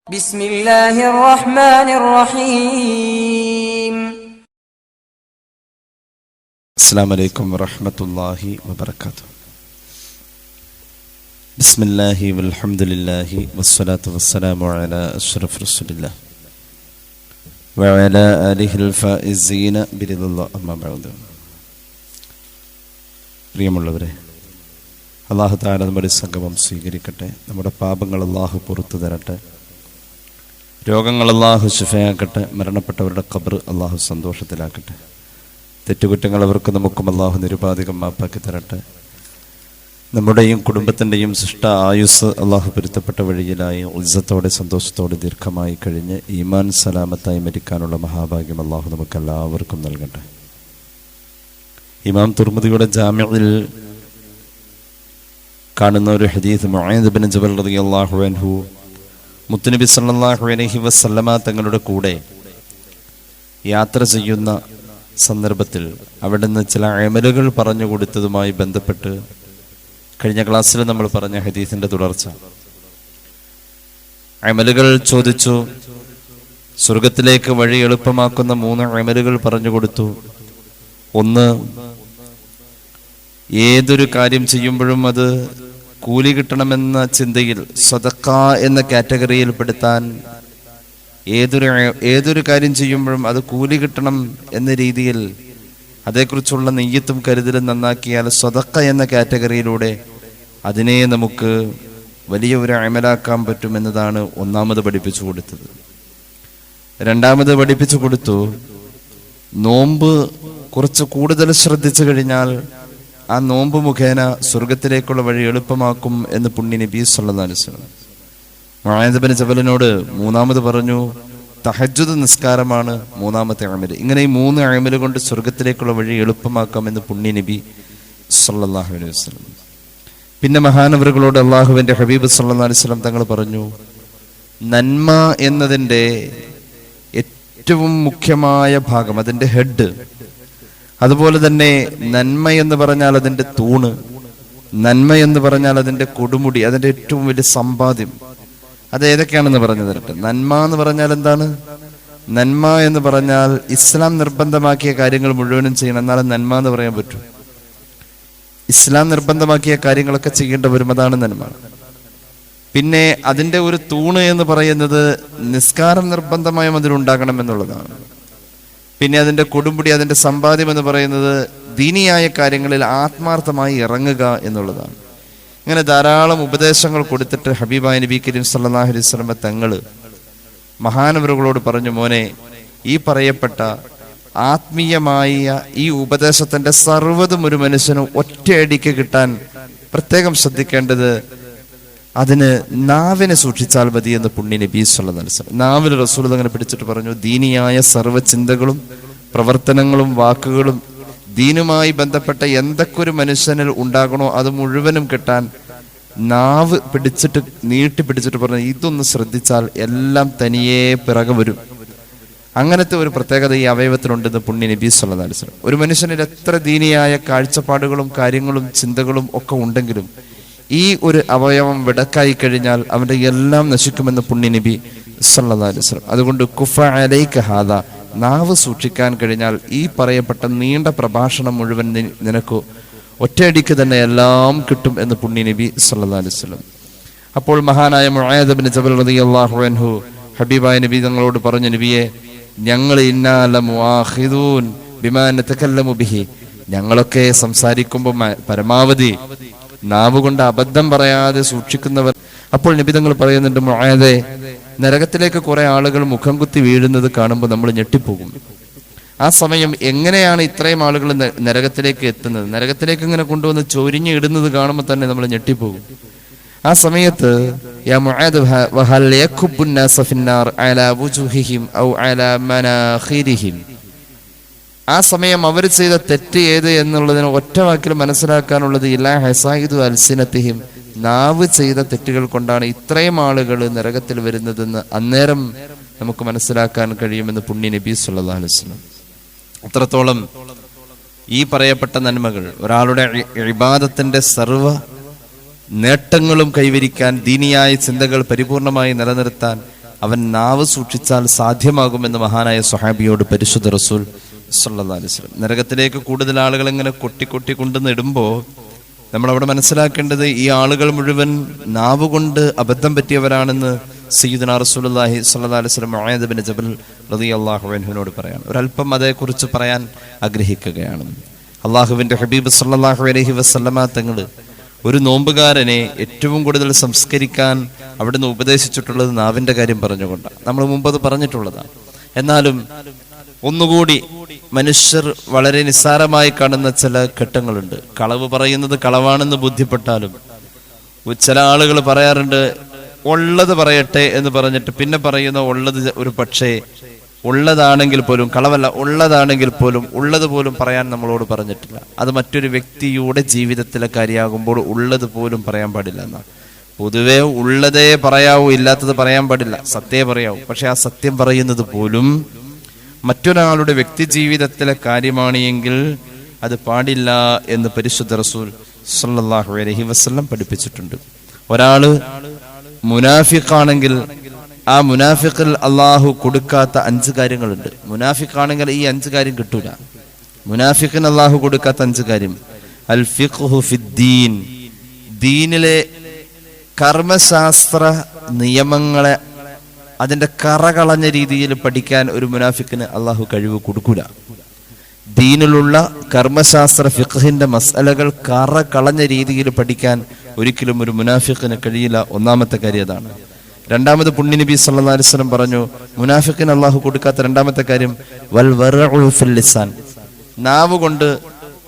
بسم الله الرحمن الرحيم. السلام عليكم ورحمة الله وبركاته. بسم الله والحمد لله والصلاة والسلام على أشرف رسول الله وعلى آله الفائزين برضا الله أما بعد. പ്രിയമുള്ളവരെ, അല്ലാഹു തആല നമ്മുടെ സംഗമം സ്വീകരിക്കട്ടെ. നമ്മുടെ പാപങ്ങൾ അല്ലാഹു പുറത്തു തരട്ടെ. രോഗങ്ങൾ അല്ലാഹു ശിഫയാക്കട്ടെ. മരണപ്പെട്ടവരുടെ ഖബർ അല്ലാഹു സന്തോഷത്തിലാക്കട്ടെ. തെറ്റുകുറ്റങ്ങൾ അവർക്ക് നമുക്കും അല്ലാഹു നിരുപാധികം മാപ്പാക്കി തരട്ടെ. നമ്മുടെയും കുടുംബത്തിൻ്റെയും ശിഷ്ട ആയുസ് അല്ലാഹു പൊരുത്തപ്പെട്ട വഴിയിലായി ഇസ്സത്തോടെ സന്തോഷത്തോടെ ദീർഘമായി കഴിഞ്ഞ് ഈമാൻ സലാമത്തായി മരിക്കാനുള്ള മഹാഭാഗ്യം അല്ലാഹു നമുക്കെല്ലാവർക്കും നൽകട്ടെ. ഇമാം തുർമുദിയുടെ ജാമിഉൽ കാണുന്ന ഒരു ഹദീസ്, മുആദ് ബിൻ ജബൽ റളിയല്ലാഹു അൻഹു മുത്തുനബി സല്ലല്ലാഹു അലൈഹി വസല്ലമ തങ്ങളുടെ കൂടെ യാത്ര ചെയ്യുന്ന സന്ദർഭത്തിൽ അവിടുന്ന് ചില അമലുകൾ പറഞ്ഞു കൊടുത്തതുമായി ബന്ധപ്പെട്ട് കഴിഞ്ഞ ക്ലാസ്സിൽ നമ്മൾ പറഞ്ഞ ഹദീസിന്റെ തുടർച്ച. അമലുകൾ ചോദിച്ചു. സ്വർഗത്തിലേക്ക് വഴി എളുപ്പമാക്കുന്ന 3 അമലുകൾ പറഞ്ഞു കൊടുത്തു. ഒന്ന്, ഏതൊരു കാര്യം ചെയ്യുമ്പോഴും അത് കൂലി കിട്ടണമെന്ന ചിന്തയിൽ സദഖ എന്ന കാറ്റഗറിയിൽ പെടുത്താൻ, ഏതൊരു കാര്യം ചെയ്യുമ്പോഴും അത് കൂലി കിട്ടണം എന്ന രീതിയിൽ അതേക്കുറിച്ചുള്ള നെയ്യത്തും കരുതലും നന്നാക്കിയാൽ സദഖ എന്ന കാറ്റഗറിയിലൂടെ അതിനെ നമുക്ക് വലിയ ഒരു അമലാക്കാൻ പറ്റുമെന്നതാണ് ഒന്നാമത് പഠിപ്പിച്ചു കൊടുത്തത്. രണ്ടാമത് പഠിപ്പിച്ചു കൊടുത്തു, നോമ്പ് കുറച്ച് കൂടുതൽ ശ്രദ്ധിച്ചു കഴിഞ്ഞാൽ ആ നോമ്പ് മുഖേന സ്വർഗത്തിലേക്കുള്ള വഴി എളുപ്പമാക്കും എന്ന് പുണ്യ നബി സല്ലല്ലാഹു അലൈഹി വസല്ലം. മുആദ് ബിൻ ജബലിനോട് മൂന്നാമത് പറഞ്ഞു, തഹജ്ജുദ് നിസ്കാരമാണ് മൂന്നാമത്തെ അമൽ. ഇങ്ങനെ ഈ 3 അമൽ കൊണ്ട് സ്വർഗത്തിലേക്കുള്ള വഴി എളുപ്പമാക്കാമെന്ന് പുണ്യ നബി സല്ലല്ലാഹു അലൈഹി വസല്ലം. പിന്നെ മഹാനവറുകളോട് അള്ളാഹുവിന്റെ ഹബീബ് സല്ലല്ലാഹു അലൈഹി വസല്ലം തങ്ങൾ പറഞ്ഞു, നന്മ എന്നതിൻ്റെ ഏറ്റവും മുഖ്യമായ ഭാഗം, അതിൻ്റെ ഹെഡ്, അതുപോലെ തന്നെ നന്മ എന്ന് പറഞ്ഞാൽ അതിൻ്റെ തൂണ്, നന്മ എന്ന് പറഞ്ഞാൽ അതിൻ്റെ കൊടുമുടി, അതിൻ്റെ ഏറ്റവും വലിയ സമ്പാദ്യം, അത് ഏതൊക്കെയാണെന്ന് പറഞ്ഞു തരട്ടെ. നന്മ എന്ന് പറഞ്ഞാൽ എന്താണ്? നന്മ എന്ന് പറഞ്ഞാൽ ഇസ്ലാം നിർബന്ധമാക്കിയ കാര്യങ്ങൾ മുഴുവനും ചെയ്യണം, എന്നാലും നന്മ എന്ന് പറയാൻ പറ്റും. ഇസ്ലാം നിർബന്ധമാക്കിയ കാര്യങ്ങളൊക്കെ ചെയ്യേണ്ട വരും, അതാണ് നന്മ. പിന്നെ അതിൻ്റെ ഒരു തൂണ് എന്ന് പറയുന്നത് നിസ്കാരം നിർബന്ധമായും അതിലുണ്ടാകണം എന്നുള്ളതാണ്. പിന്നെ അതിൻ്റെ കൊടുമുടി, അതിൻ്റെ സമ്പാദ്യം എന്ന് പറയുന്നത് ദീനിയായ കാര്യങ്ങളിൽ ആത്മാർത്ഥമായി ഇറങ്ങുക എന്നുള്ളതാണ്. ഇങ്ങനെ ധാരാളം ഉപദേശങ്ങൾ കൊടുത്തിട്ട് ഹബീബായ നബി കരീം സല്ലല്ലാഹു അലൈഹി വസല്ലം തങ്ങൾ മഹാനവറുകളോട് പറഞ്ഞു, മോനെ, ഈ പറയപ്പെട്ട ആത്മീയമായ ഈ ഉപദേശത്തിന്റെ സർവ്വതും ഒരു മനുഷ്യന് ഒറ്റയടിക്ക് കിട്ടാൻ പ്രത്യേകം ശ്രദ്ധിക്കേണ്ടത് അതിന് നാവിനെ സൂക്ഷിച്ചാൽ മതി എന്ന് പുണ്യ നബി സല്ലല്ലാഹു അലൈഹി വസല്ലം. നാവിൽ റസൂൽ അങ്ങനെ പിടിച്ചിട്ട് പറഞ്ഞു, ദീനിയായ സർവ്വ ചിന്തകളും പ്രവർത്തനങ്ങളും വാക്കുകളും ദീനുമായി ബന്ധപ്പെട്ട എന്തൊക്കെ ഒരു മനുഷ്യനിൽ ഉണ്ടാകണോ അത് മുഴുവനും കിട്ടാൻ നാവ് പിടിച്ചിട്ട് നീട്ടിപ്പിടിച്ചിട്ട് പറഞ്ഞു, ഇതൊന്ന് ശ്രദ്ധിച്ചാൽ എല്ലാം തനിയെ പിറകെ വരും. അങ്ങനത്തെ ഒരു പ്രത്യേകത ഈ അവയവത്തിനുണ്ടെന്ന് പുണ്യ നബി സല്ലല്ലാഹു അലൈഹി വസല്ലം. ഒരു മനുഷ്യനിൽ എത്ര ദീനിയായ കാഴ്ചപ്പാടുകളും കാര്യങ്ങളും ചിന്തകളും ഒക്കെ ഉണ്ടെങ്കിലും ഈ ഒരു അവയവം വിടക്കായി കഴിഞ്ഞാൽ അവന്റെ എല്ലാം നശിക്കുമെന്ന് പുണ്യ നബി സല്ലല്ലാഹു അലൈഹി വസല്ലം. അതുകൊണ്ട് കുഫ അലൈക ഹാദ, നാവ് സൂക്ഷിക്കാൻ കഴിഞ്ഞാൽ ഈ പറയപ്പെട്ട നീണ്ട പ്രഭാഷണം മുഴുവൻ നിനക്ക് ഒറ്റയടിക്ക് തന്നെ എല്ലാം കിട്ടും എന്ന് പുണ്യ നബി സല്ലല്ലാഹു അലൈഹി വസല്ലം. അപ്പോൾ മഹാനായ മുആദ് ബിൻ ജബൽ റളിയല്ലാഹു അൻഹു ഹബീബായ നബി തങ്ങളോട് പറഞ്ഞു, നബിയെ, ഞങ്ങൾ ഇന്നാല മുആഖിദൂൻ ബിമാ നതകല്ലമു ബിഹി, ഞങ്ങളൊക്കെ സംസാരിക്കുമ്പോൾ പരമാവധി നാവ് കൊണ്ട് അബദ്ധം പറയാതെ സൂക്ഷിക്കുന്നവർ. അപ്പോൾ നബി തങ്ങൾ പറയുന്നുണ്ട്, മുആദേ, നരകത്തിലേക്ക് കുറെ ആളുകൾ മുഖം കുത്തി വീഴുന്നത് കാണുമ്പോൾ നമ്മൾ ഞെട്ടിപ്പോകും. ആ സമയം എങ്ങനെയാണ് ഇത്രയും ആളുകൾ നരകത്തിലേക്ക് എത്തുന്നത്? നരകത്തിലേക്ക് ഇങ്ങനെ കൊണ്ടുവന്ന് ചൊരിഞ്ഞ് ഇടുന്നത് കാണുമ്പോൾ തന്നെ നമ്മൾ ഞെട്ടിപ്പോകും. ആ സമയത്ത് യാ മുആദ് വഹൽ യകുബ്ബുൻ നാസ ഫിന്നാർ അലാ വുജൂഹിഹിം ഔ അലാ മനാഖിരിഹിം, ആ സമയം അവർ ചെയ്ത തെറ്റ് ഏത് എന്നുള്ളതിന് ഒറ്റ വാക്കിൽ മനസ്സിലാക്കാനുള്ളത് ഇല്ലാ ഹസായിദു അൽസിനത്തിഹിം, നാവ് ചെയ്ത തെറ്റുകൾ കൊണ്ടാണ് ഇത്രയും ആളുകൾ നരകത്തിൽ വരുന്നതെന്ന് അന്നേരം നമുക്ക് മനസ്സിലാക്കാൻ കഴിയുമെന്ന് പുണ്യ നബി സല്ലല്ലാഹു അലൈഹി വസല്ലം. അത്രത്തോളം ഈ പറയപ്പെട്ട നന്മകൾ ഒരാളുടെ ഇബാദത്തിന്റെ സർവ്വ നേട്ടങ്ങളും കൈവരിക്കാൻ, ദീനിയായ ചിന്തകൾ പരിപൂർണമായി നിലനിർത്താൻ അവൻ നാവ് സൂക്ഷിച്ചാൽ സാധ്യമാകുമെന്ന് മഹാനായ സ്വഹാബിയോട് പരിശുദ്ധ റസൂൽ സല്ലല്ലാഹു അലൈഹി വസല്ലം. നരകത്തിലേക്ക് കൂടുതൽ ആളുകൾ ഇങ്ങനെ കൊട്ടി കൊണ്ടുവന്നിടുമ്പോൾ നമ്മളവിടെ മനസ്സിലാക്കേണ്ടത് ഈ ആളുകൾ മുഴുവൻ നാവ് കൊണ്ട് അബദ്ധം പറ്റിയവരാണെന്ന് സയ്യിദുനാ റസൂലുള്ളാഹി സ്വല്ലല്ലാഹു അലൈഹി വസല്ലം മുആദ് ബിൻ ജബൽ റളിയല്ലാഹു അൻഹുവിനോട് പറയാണ്. ഒരല്പം അതേക്കുറിച്ച് പറയാൻ ആഗ്രഹിക്കുകയാണ്. അള്ളാഹുവിന്റെ ഹബീബ് സല്ലല്ലാഹു അലൈഹി വസല്ലമ തങ്ങൾ ഒരു നോമ്പുകാരനെ ഏറ്റവും കൂടുതൽ സംസ്കരിക്കാൻ അവിടുന്ന് ഉപദേശിച്ചിട്ടുള്ളത് നാവിന്റെ കാര്യം പറഞ്ഞുകൊണ്ടാണ്. നമ്മൾ മുമ്പ് അത് പറഞ്ഞിട്ടുള്ളതാണ്. എന്നാലും ഒന്നുകൂടി മനുഷ്യർ വളരെ നിസ്സാരമായി കാണുന്ന ചില ഘട്ടങ്ങളുണ്ട്. കളവ് പറയുന്നത് കളവാണെന്ന് ബോധ്യപ്പെട്ടാലും ചില ആളുകൾ പറയാറുണ്ട്, ഉള്ളത് പറയട്ടെ എന്ന് പറഞ്ഞിട്ട് പിന്നെ പറയുന്ന ഉള്ളത് ഒരു പക്ഷേ ഉള്ളതാണെങ്കിൽ പോലും, കളവല്ല ഉള്ളതാണെങ്കിൽ പോലും ഉള്ളത് പോലും പറയാൻ നമ്മളോട് പറഞ്ഞിട്ടില്ല. അത് മറ്റൊരു വ്യക്തിയുടെ ജീവിതത്തിലെ കാര്യമാകുമ്പോൾ ഉള്ളത് പോലും പറയാൻ പാടില്ല എന്നാണ്. പൊതുവെ ഉള്ളതേ പറയാവൂ, ഇല്ലാത്തത് പറയാൻ പാടില്ല, സത്യമേ പറയാവൂ. പക്ഷെ ആ സത്യം പറയുന്നത് പോലും മറ്റൊരാളുടെ വ്യക്തി ജീവിതത്തിലെ കാര്യമാണ് എങ്കിൽ അത് പാടില്ല എന്ന് പരിശുദ്ധ റസൂൽ സല്ലല്ലാഹു അലൈഹി വസല്ലം പഠിപ്പിച്ചിട്ടുണ്ട്. ഒരാള് മുനാഫിഖാണെങ്കിൽ ആ മുനാഫിഖിൽ അള്ളാഹു കൊടുക്കാത്ത 5 കാര്യങ്ങളുണ്ട്. മുനാഫിഖാണെങ്കിൽ ഈ 5 കാര്യം കിട്ടൂല. മുനാഫിഖിന് അള്ളാഹു കൊടുക്കാത്ത 5 കാര്യം: അൽ ഫിഖ്ഹു ഫിദ്ദീൻ, ദീനിലെ കർമ്മശാസ്ത്ര നിയമങ്ങളെ അതിന്റെ കറകളഞ്ഞ രീതിയിൽ പഠിക്കാൻ ഒരു മുനാഫിക്കിന് അള്ളാഹു കഴിവ് കൊടുക്കൂല. ദീനിലുള്ള കർമ്മശാസ്ത്ര ഫിഖ്ഹിന്റെ മസ്അലകൾ കറകളഞ്ഞ രീതിയിൽ പഠിക്കാൻ ഒരിക്കലും ഒരു മുനാഫിക്കിന് കഴിയില്ല. ഒന്നാമത്തെ കാര്യം അതാണ്. രണ്ടാമത് പുണ്യനബി സല്ലല്ലാഹു അലൈഹി വസല്ലം പറഞ്ഞു, മുനാഫിക്കിന് അള്ളാഹു കൊടുക്കാത്ത രണ്ടാമത്തെ കാര്യം വൽ വറഉ ഫിൽ ലിസാൻ, നാവ് കൊണ്ട്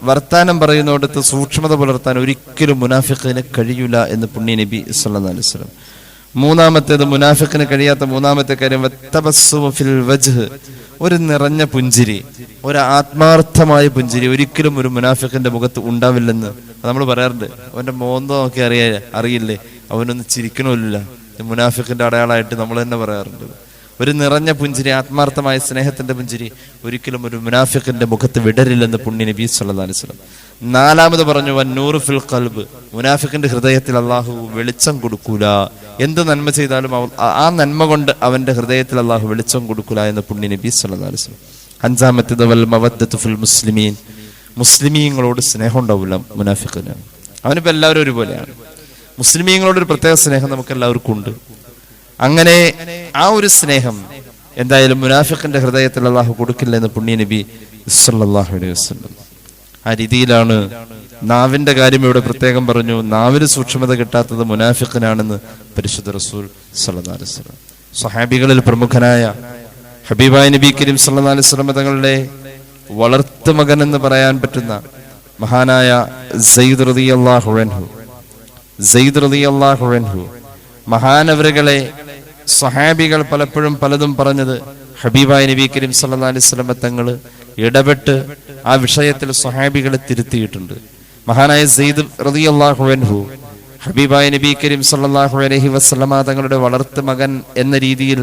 വർത്താനം പറയുന്നിടത്ത് സൂക്ഷ്മത പുലർത്താൻ ഒരിക്കലും മുനാഫിക്കിന് കഴിയൂല എന്ന് പുണ്യനബി സല്ലല്ലാഹു അലൈഹി വസല്ലം. മൂന്നാമത്തേത് മുനാഫിക്കിന് കഴിയാത്ത മൂന്നാമത്തെ കാര്യം വത്തബസ്സുമു ഫിൽ വജ്ഹ്, ഒരു നിറഞ്ഞ പുഞ്ചിരി, ഒരു ആത്മാർത്ഥമായ പുഞ്ചിരി ഒരിക്കലും ഒരു മുനാഫിക്കിന്റെ മുഖത്ത് ഉണ്ടാവില്ലെന്ന് നമ്മൾ പറയാറുണ്ട്. അവന്റെ മോന്തോ നോക്കി അറിയില്ലേ, അവനൊന്നും ചിരിക്കണമില്ല. മുനാഫിക്കിന്റെ അടയാളമായിട്ട് നമ്മൾ തന്നെ പറയാറുണ്ട്. ഒരു നിറഞ്ഞ പുഞ്ചിരി, ആത്മാർത്ഥമായ സ്നേഹത്തിന്റെ പുഞ്ചിരി ഒരിക്കലും ഒരു മുനാഫിക്കിന്റെ മുഖത്ത് വിടരില്ലെന്ന് പുണ്യനബി സല്ലല്ലാഹു അലൈഹി വസല്ലം. നാലാമത് പറഞ്ഞു വന്നൂറു ഫിൽ ഖൽബ്, മുനാഫിക്കിന്റെ ഹൃദയത്തിൽ അള്ളാഹു വെളിച്ചം കൊടുക്കൂല. എന്ത് നന്മ ചെയ്താലും ആ നന്മ കൊണ്ട് അവന്റെ ഹൃദയത്തിൽ അള്ളാഹു വെളിച്ചം കൊടുക്കൂല എന്ന് പുണ്യനബി സല്ലല്ലാഹു അലൈഹി വസല്ലം. അഞ്ചാമത്തേത് വൽ മവദ്ദത്തു ഫിൽ മുസ്ലിമീൻ, മുസ്ലിമീങ്ങളോട് സ്നേഹം ഉണ്ടാവില്ല മുനാഫിക്കിന്. അവനിപ്പോ എല്ലാവരും ഒരുപോലെയാണ്. മുസ്ലിമീങ്ങളോട് ഒരു പ്രത്യേക സ്നേഹം നമുക്ക് എല്ലാവർക്കും ഉണ്ട്. അങ്ങനെ ആ ഒരു സ്നേഹം എന്തായാലും മുനാഫിക്കിന്റെ ഹൃദയത്തിൽ അള്ളാഹു കൊടുക്കില്ല എന്ന് പുണ്യനബി സല്ലല്ലാഹു അലൈഹി വസല്ലം. ആ രീതിയിലാണ് നാവിന്റെ കാര്യം ഇവിടെ പ്രത്യേകം പറഞ്ഞു. നാവിന് സൂക്ഷ്മത കിട്ടാത്തത് മുനാഫിക്കിനാണെന്ന് പരിശുദ്ധ റസൂൽ സല്ലല്ലാഹു അലൈഹി വസല്ലം. സ്വഹാബികളിൽ പ്രമുഖനായ ഹബീബായ നബി കരീം സല്ലല്ലാഹു അലൈഹി വസല്ലം തങ്ങളുടെ വളർത്തു മകൻ എന്ന് പറയാൻ പറ്റുന്ന മഹാനായ സയ്യിദ് റളിയല്ലാഹു അൻഹു മഹാനവറുകളെ സ്വഹാബികൾ പലപ്പോഴും പലതും പറഞ്ഞത് ഹബീബായ നബി കരീം സല്ലല്ലാഹു അലൈഹി വസല്ലം തങ്ങൾ ഇടപെട്ട് ആ വിഷയത്തിൽ സ്വഹാബികളെ തിരുത്തിയിട്ടുണ്ട്. മഹാനായ സയ്യിദ് റളിയല്ലാഹു അൻഹു ഹബീബായ നബി കരീം സല്ലല്ലാഹു അലൈഹി വസല്ലം തങ്ങളുടെ വളർത്തു മകൻ എന്ന രീതിയിൽ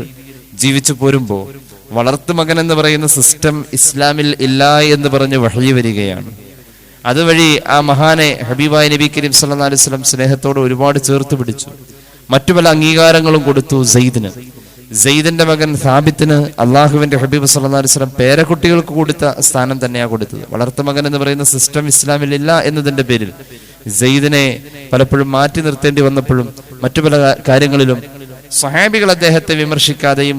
ജീവിച്ചു പോരുമ്പോൾ വളർത്തു മകൻ എന്ന് പറയുന്ന സിസ്റ്റം ഇസ്ലാമിൽ ഇല്ല എന്ന് പറഞ്ഞ് വഹി വരികയാണ്. അതുവഴി ആ മഹാനെ ഹബീബായ നബി കരീം സല്ലല്ലാഹു അലൈഹി വസല്ലം സ്നേഹത്തോട് ഒരുപാട് ചേർത്ത് പിടിച്ചു. മറ്റു പല അംഗീകാരങ്ങളും കൊടുത്തു സെയ്ദിന്. സെയ്ദിന്റെ മകൻ സാബിത്തിന് അള്ളാഹുവിന്റെ ഹബീബ് സല്ലല്ലാഹു അലൈഹി വസല്ലം പേരക്കുട്ടികൾക്ക് കൊടുത്ത സ്ഥാനം തന്നെയാണ് കൊടുത്തത്. വളർത്തു മകൻ എന്ന് പറയുന്ന സിസ്റ്റം ഇസ്ലാമിൽ ഇല്ല എന്നതിന്റെ പേരിൽ സെയ്ദിനെ പലപ്പോഴും മാറ്റി നിർത്തേണ്ടി വന്നപ്പോഴും മറ്റു പല കാര്യങ്ങളിലും സ്വഹാബികൾ അദ്ദേഹത്തെ വിമർശിക്കാതെയും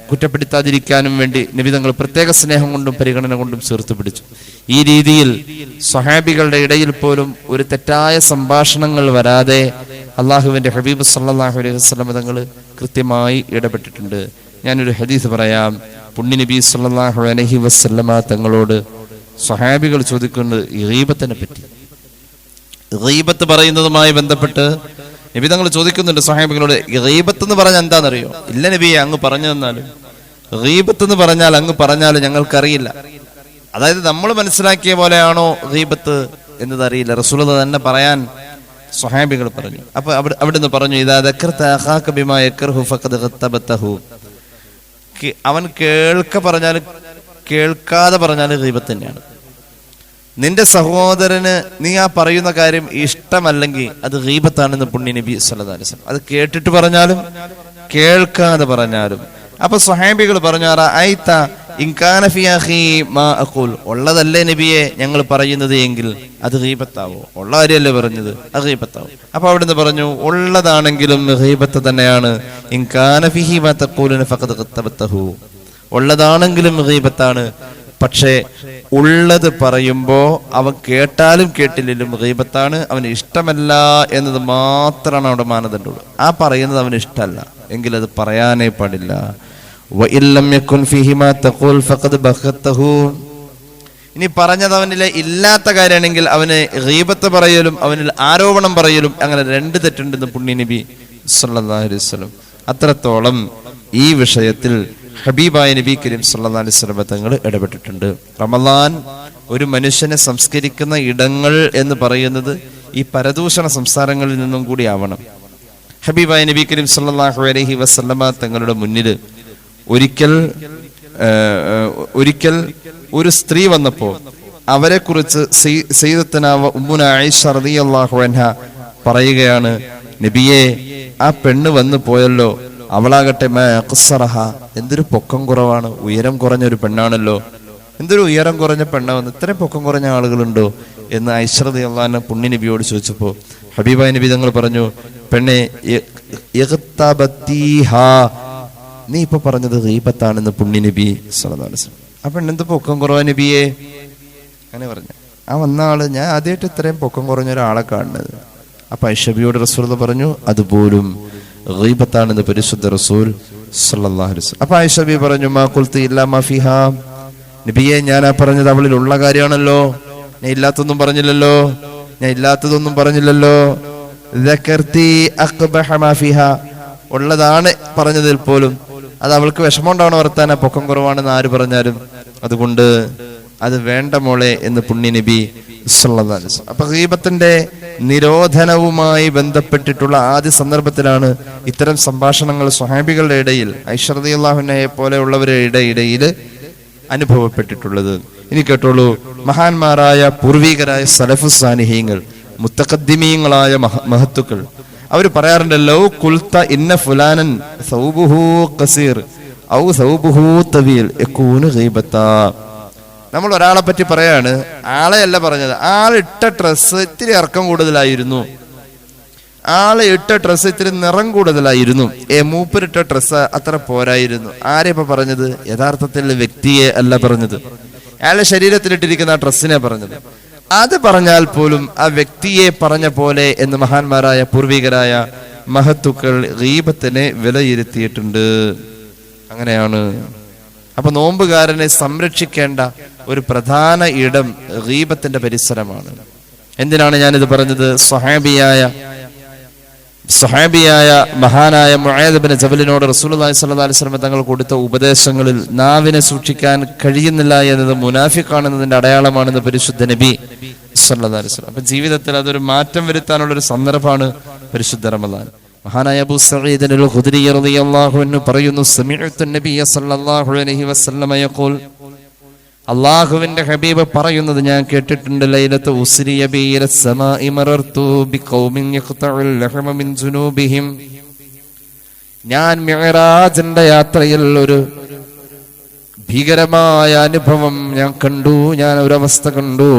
കുറ്റപ്പെടുത്താതിരിക്കാനും വേണ്ടി നബി തങ്ങൾ പ്രത്യേക സ്നേഹം കൊണ്ടും പരിഗണന കൊണ്ടും ചേർത്ത് പിടിച്ചു. ഈ രീതിയിൽ സ്വഹാബികളുടെ ഇടയിൽ പോലും ഒരു തെറ്റായ സംഭാഷണങ്ങൾ വരാതെ അള്ളാഹുവിന്റെ ഹബീബ് സല്ലല്ലാഹു അലൈഹി വസല്ലം തങ്ങൾ കൃത്യമായി ഇടപെട്ടിട്ടുണ്ട്. ഞാനൊരു ഹദീസ് പറയാം. പുണ്യനബി സല്ലല്ലാഹു അലൈഹി വസല്ലമ തങ്ങളോട് സ്വഹാബികൾ ചോദിക്കുന്നത് ഗീബത്തിനെ പറ്റി. ഗീബത്ത് പറയുന്നതുമായി ബന്ധപ്പെട്ട് നബി തങ്ങൾ ചോദിക്കുന്നുണ്ട് സ്വഹാബികളോട്, ഗീബത്ത് എന്ന് പറഞ്ഞാൽ എന്താണെന്നറിയോ? ഇല്ല നബിയെ, അങ്ങ് പറഞ്ഞു തന്നാലും. ഗീബത്ത് എന്ന് പറഞ്ഞാൽ അങ്ങ് പറഞ്ഞാലും ഞങ്ങൾക്കറിയില്ല. അതായത് നമ്മൾ മനസ്സിലാക്കിയ പോലെയാണോ ഗീബത്ത് എന്നത് അറിയില്ല. റസൂലുള്ളാഹി തന്നെ പറയാൻ സ്വഹാബികൾ പറഞ്ഞു. അപ്പൊ അവിടുന്ന് പറഞ്ഞു, ഇദാ ദക്കർത അഖാക ബിമാ യക്റഹു ഫഖദ് ഗത്തബതഹു, അവൻ കേൾക്കാതെ പറഞ്ഞാൽ ഗീബത്ത് തന്നെയാണ്. നിന്റെ സഹോദരന് നീ ആ പറയുന്ന കാര്യം ഇഷ്ടമല്ലെങ്കിൽ അത് ഗീബത്താണെന്ന് പുണ്യ നബി സല്ലല്ലാഹു അലൈഹി വസല്ലം. അത് കേട്ടിട്ട് പറഞ്ഞാലും കേൾക്കാതെ പറഞ്ഞാലും. അപ്പൊ സ്വഹാബികൾ പറഞ്ഞു, ഉള്ളതല്ലേ നബിയെ ഞങ്ങൾ പറയുന്നത് എങ്കിൽ അത് ഗീബത്താവോ? ഉള്ള കാര്യമല്ലേ പറഞ്ഞത്, അത് ഗീബത്താവോ? അപ്പൊ അവിടുന്ന് പറഞ്ഞു, ഉള്ളതാണെങ്കിലും ഗീബത്ത് തന്നെയാണ്. ഉള്ളതാണെങ്കിലും ഗീബത്താണ്. പക്ഷേ ഉള്ളത് പറയുമ്പോ അവൻ കേട്ടാലും കേട്ടില്ലെങ്കിലും ഗീബത്താണ്. അവന് ഇഷ്ടമല്ല എന്നത് മാത്രമാണ് അവിടെ മാനദണ്ഡമുള്ളൂ. ആ പറയുന്നത് അവന് ഇഷ്ടമല്ല എങ്കിൽ അത് പറയാനേ പാടില്ല. ഇനി പറഞ്ഞത് അവനിലെ ഇല്ലാത്ത കാര്യമാണെങ്കിൽ അവന് ഗീബത്ത് പറയലും അവനിൽ ആരോപണം പറയലും, അങ്ങനെ രണ്ട് തെറ്റുണ്ടെന്ന് പുണ്യ നബി സല്ലല്ലാഹു അലൈഹി വസല്ലം. അത്രത്തോളം ഈ വിഷയത്തിൽ ഹബീബായ നബി കരീം സല്ലല്ലാഹു അലൈഹി വസല്ലം തങ്ങൾ ഇടപെട്ടിട്ടുണ്ട്. റമളാൻ ഒരു മനുഷ്യനെ സംസ്കരിക്കുന്ന ഇടങ്ങൾ എന്ന് പറയുന്നത് ഈ പരദൂഷണ സംസാരങ്ങളിൽ നിന്നും കൂടി ആവണം. ഹബീബായ നബി കരീം സല്ലല്ലാഹു അലൈഹി വസല്ലം തങ്ങളുടെ മുന്നിൽ ഒരിക്കൽ ഒരു സ്ത്രീ വന്നപ്പോ അവരെ കുറിച്ച് സയ്യിദത്തുനാ ഉമ്മുന ആയിഷ റളിയല്ലാഹു അൻഹ പറയുകയാണ്, നബിയെ, ആ പെണ്ണ് വന്നു പോയല്ലോ, അവളാകട്ടെ എന്തൊരു പൊക്കം കുറവാണ്, ഉയരം കുറഞ്ഞൊരു പെണ്ണാണല്ലോ, എന്തൊരു ഉയരം കുറഞ്ഞ പെണ്ണാണ്, ഇത്രയും പൊക്കം കുറഞ്ഞ ആളുകളുണ്ടോ എന്ന് ആയിഷ റളിയല്ലാഹു അൻഹ പുണ്യ നബിയോട് ചോദിച്ചപ്പോ ഹബീബായ നബി തങ്ങൾ പറഞ്ഞു, പെണ്ണെ, നീ ഇപ്പൊ പറഞ്ഞത് ഗീബത്താണെന്ന് പുണ്യ നബി സല്ലല്ലാഹു അലൈഹി വസല്ലം. ആ പെണ്ണെന്ത് പൊക്കം കുറവാ നബിയെ? അങ്ങനെ പറഞ്ഞു. ആ വന്ന ആള്, ഞാൻ ആദ്യമായിട്ട് ഇത്രയും പൊക്കം കുറഞ്ഞ ഒരാളെ കാണുന്നത്. അപ്പൊ ഐഷബിയോട് റസൂൽ പറഞ്ഞു, അതുപോലും ഗീബത്താണെന്ന് പരിശുദ്ധ റസൂൽ സല്ലല്ലാഹു അലൈഹി വസല്ലം. അപ്പൊ ഐഷബി പറഞ്ഞു, മാ ഖുൽതു ഇല്ലാ മാ ഫിഹാ, നബിയെ, ഞാൻ ആ പറഞ്ഞത് അവളിൽ ഉള്ള കാര്യമാണല്ലോ, ഞാൻ ഇല്ലാത്തതൊന്നും പറഞ്ഞില്ലല്ലോ. ദക്കർതി അഖ്ബഹ മാ ഫിഹാ, ഉള്ളതാണ് പറഞ്ഞതിൽ പോലും അത് അവൾക്ക് വിഷമം ഉണ്ടാവണ വർത്താന പൊക്കം കുറവാണെന്ന് ആര് പറഞ്ഞാലും. അതുകൊണ്ട് അത് വേണ്ട മോളെ എന്ന് പുണ്യ നബി സല്ലല്ലാഹു അലൈഹി വസല്ലം. അപ്പൊ ഗീബത്തിന്റെ നിരോധനവുമായി ബന്ധപ്പെട്ടിട്ടുള്ള ആദ്യ സന്ദർഭത്തിലാണ് ഇത്തരം സംഭാഷണങ്ങൾ സ്വഹാബികളുടെ ഇടയിൽ, ആയിഷ റളിയല്ലാഹു അൻഹയെ പോലെയുള്ളവരുടെ ഇടയിൽ അനുഭവപ്പെട്ടിട്ടുള്ളത്. ഇനി കേട്ടോളൂ, മഹാന്മാരായ പൂർവികരായ സലഫുസ് സാലിഹീങ്ങൾ, മുത്തഖദ്ദിമീങ്ങളായ മഹത്തുക്കൾ അവർ പറയാറുണ്ടല്ലോ, കുൽത്ത ഇന്ന ഫുലാനൻ സൗബുഹു ഖസീർ ഔ സൗബുഹു തവീൽ യകൂനു ഗീബത്താ. നമ്മൾ ഒരാളെ പറ്റി പറയാണ്, ആളെയല്ല പറഞ്ഞത്, ആളിട്ട ഡ്രസ്സ് ഇത്തിരി ഇറക്കം കൂടുതലായിരുന്നു, ആള് ഇട്ട ഡ്രസ്സ് ഇത്തിരി നിറം കൂടുതലായിരുന്നു, മൂപ്പരിട്ട ഡ്രസ്സ് അത്ര പോരായിരുന്നു. ആരെ ഇപ്പൊ പറഞ്ഞത്? യഥാർത്ഥത്തിൽ വ്യക്തിയെ അല്ല പറഞ്ഞത്, അയാളുടെ ശരീരത്തിലിട്ടിരിക്കുന്ന ആ ഡ്രസ്സിനെ പറഞ്ഞത്. അത് പറഞ്ഞാൽ പോലും ആ വ്യക്തിയെ പറഞ്ഞ പോലെ എന്ന് മഹാന്മാരായ പൂർവികരായ മഹത്തുക്കൾ ഗീബത്തിനെ വിലയിരുത്തിയിട്ടുണ്ട്. അങ്ങനെയാണ്. അപ്പൊ നോമ്പുകാരനെ സംരക്ഷിക്കേണ്ട ഒരു പ്രധാന ഇടം ഗീബത്തിന്റെ പരിസരമാണ്. എന്തിനാണ് ഞാനിത് പറഞ്ഞത്? സഹാബിയായ മഹാനായ മുആദ് ഇബ്നു ജബലിനോട് റസൂലുള്ളാഹി സ്വല്ലല്ലാഹു അലൈഹി വസല്ലം തങ്ങൾ കൊടുത്ത ഉപദേശങ്ങളിൽ നാവിനെ സൂക്ഷിക്കാൻ കഴിയുന്നില്ല എന്നത് മുനാഫിഖാണെന്നതിന്റെ അടയാളമാണെന്ന് പരിശുദ്ധ നബി സ്വല്ലല്ലാഹു അലൈഹി വസല്ലം. അപ്പൊ ജീവിതത്തിൽ അതൊരു മാറ്റം വരുത്താനുള്ള ഒരു സന്ദർഭമാണ് പരിശുദ്ധ റമളാൻ. മഹാനായ അബൂ സഈദ് അൽ ഖുദ്രി റളിയല്ലാഹു അൻഹു പറയുന്നു, സമിഅ്തു നബിയ സ്വല്ലല്ലാഹു അലൈഹി വസല്ലം യഖൂൽ, അല്ലാഹുവിന്റെ ഹബീബ് പറയുന്നത് ഞാൻ കേട്ടിട്ടുണ്ട്, ലൈലത്തു ഉസ്രിയ ബി ഇല സമാഇ മറർതു ബിഖൗമിൻ യഖ്തഉൽ ലഹമ മിൻ ജുനൂബിഹിം. ഞാൻ മിഅ്റാജിന്റെ യാത്രയിൽ ഒരു ഭീകരമായ അനുഭവം ഞാൻ ഒരു അവസ്ഥ കണ്ടു.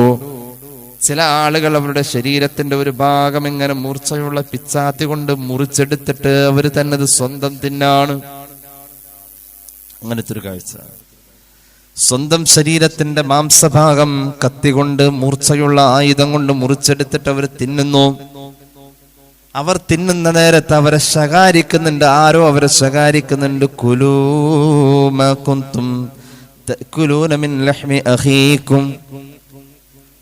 ചില ആളുകൾ അവരുടെ ശരീരത്തിന്റെ ഒരു ഭാഗം ഇങ്ങനെ മൂർച്ചയുള്ള പിച്ചാത്തി കൊണ്ട് മുറിച്ചെടുത്തിട്ട് അവർ തന്നെ അത് സ്വന്തം തിന്നാണ്. അങ്ങനത്തെ ഒരു കാഴ്ച. സ്വന്തം ശരീരത്തിന്റെ മാംസഭാഗം കത്തികൊണ്ട്, മൂർച്ചയുള്ള ആയുധം കൊണ്ട് മുറിച്ചെടുത്തിട്ട് അവർ തിന്നുന്നു. അവർ തിന്നുന്ന നേരത്ത് അവരെ ശകാരിക്കുന്നുണ്ട്. ആരോ അവരെ ശകാരിക്കുന്നുണ്ട്. കുലൂ മാ കുന്തും തഅകുലൂന മിൻ ലഹ്മി അഖീകും,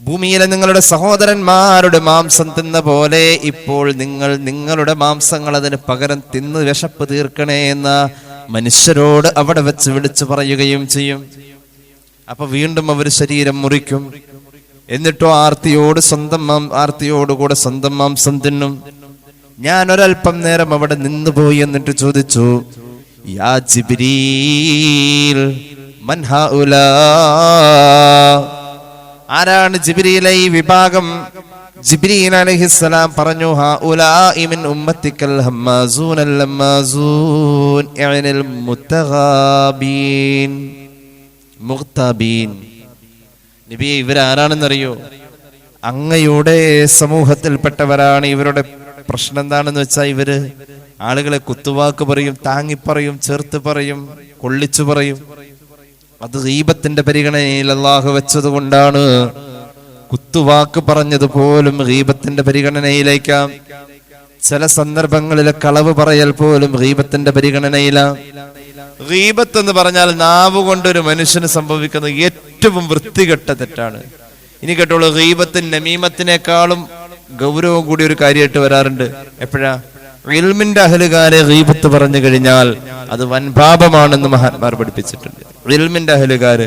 ഭൂമിയിലെ നിങ്ങളുടെ സഹോദരന്മാരുടെ മാംസം തിന്ന പോലെ ഇപ്പോൾ നിങ്ങൾ നിങ്ങളുടെ മാംസങ്ങൾ അതിന് പകരം തിന്ന് വിശപ്പ് തീർക്കണേ എന്ന മനുഷ്യരോട് അവിടെ വെച്ച് വിളിച്ചു പറയുകയും ചെയ്യും. അപ്പൊ വീണ്ടും അവർ ശരീരം മുറിക്കും. എന്നിട്ടോ ആർത്തിയോടുകൂടെ സ്വന്തം മാംസം തിന്നും. ഞാൻ ഒരൽപ്പം നേരം അവിടെ നിന്നുപോയി. എന്നിട്ട് ചോദിച്ചു, യാ ജിബ്രീൽ മൻ ഹൗലാ, ആരാണ് ജിബ്രീലെ ഈ വിഭാഗം? ജിബ്രീൽ അലൈഹിസ്സലാം പറഞ്ഞു, ഹഉലാഇ മിൻ ഉമ്മത്തിക്കൽ ഹമ്മാസൂനൽ ലമ്മാസൂൻ യഅനിൽ മുത്തഗാബീൻ മുഗ്തബീൻ. നബിയെ, ഇവരാരാണെന്നറിയോ? അങ്ങയുടെ സമൂഹത്തിൽപ്പെട്ടവരാണ്. ഇവരുടെ പ്രശ്നം എന്താണെന്ന് വെച്ചാൽ ഇവര് ആളുകളെ കുത്തുവാക്ക് പറയും, താങ്ങിപ്പറയും, ചേർത്ത് പറയും, കൊള്ളിച്ചു പറയും. അത് ഗീബത്തിന്റെ പരിഗണനയിൽ അല്ലാഹു വെച്ചത് കൊണ്ടാണ്. കുത്തുവാക്ക് പറഞ്ഞത് പോലും ഗീബത്തിന്റെ പരിഗണനയിലേക്കാം. ചില സന്ദർഭങ്ങളിലെ കളവ് പറയൽ പോലും ഗീബത്തിന്റെ പരിഗണനയിലാണ്. ഗീബത്ത് എന്ന് പറഞ്ഞാൽ നാവ് കൊണ്ടൊരു മനുഷ്യന് സംഭവിക്കുന്ന ഏറ്റവും വൃത്തികെട്ട തെറ്റാണ്. ഇനി കേട്ടോളൂ, ഗീബത്തിന് നമീമത്തിനേക്കാളും ഗൗരവം കൂടി ഒരു കാര്യമായിട്ട് വരാറുണ്ട്. എപ്പോഴാ? ഇൽമിന്റെ അഹലുകാരെ ഗീബത്ത് പറഞ്ഞു കഴിഞ്ഞാൽ അത് വൻപാപമാണെന്ന് മഹാന്മാർ പഠിപ്പിച്ചിട്ടുണ്ട്. ഇൽമിന്റെ അഹലുകാര്,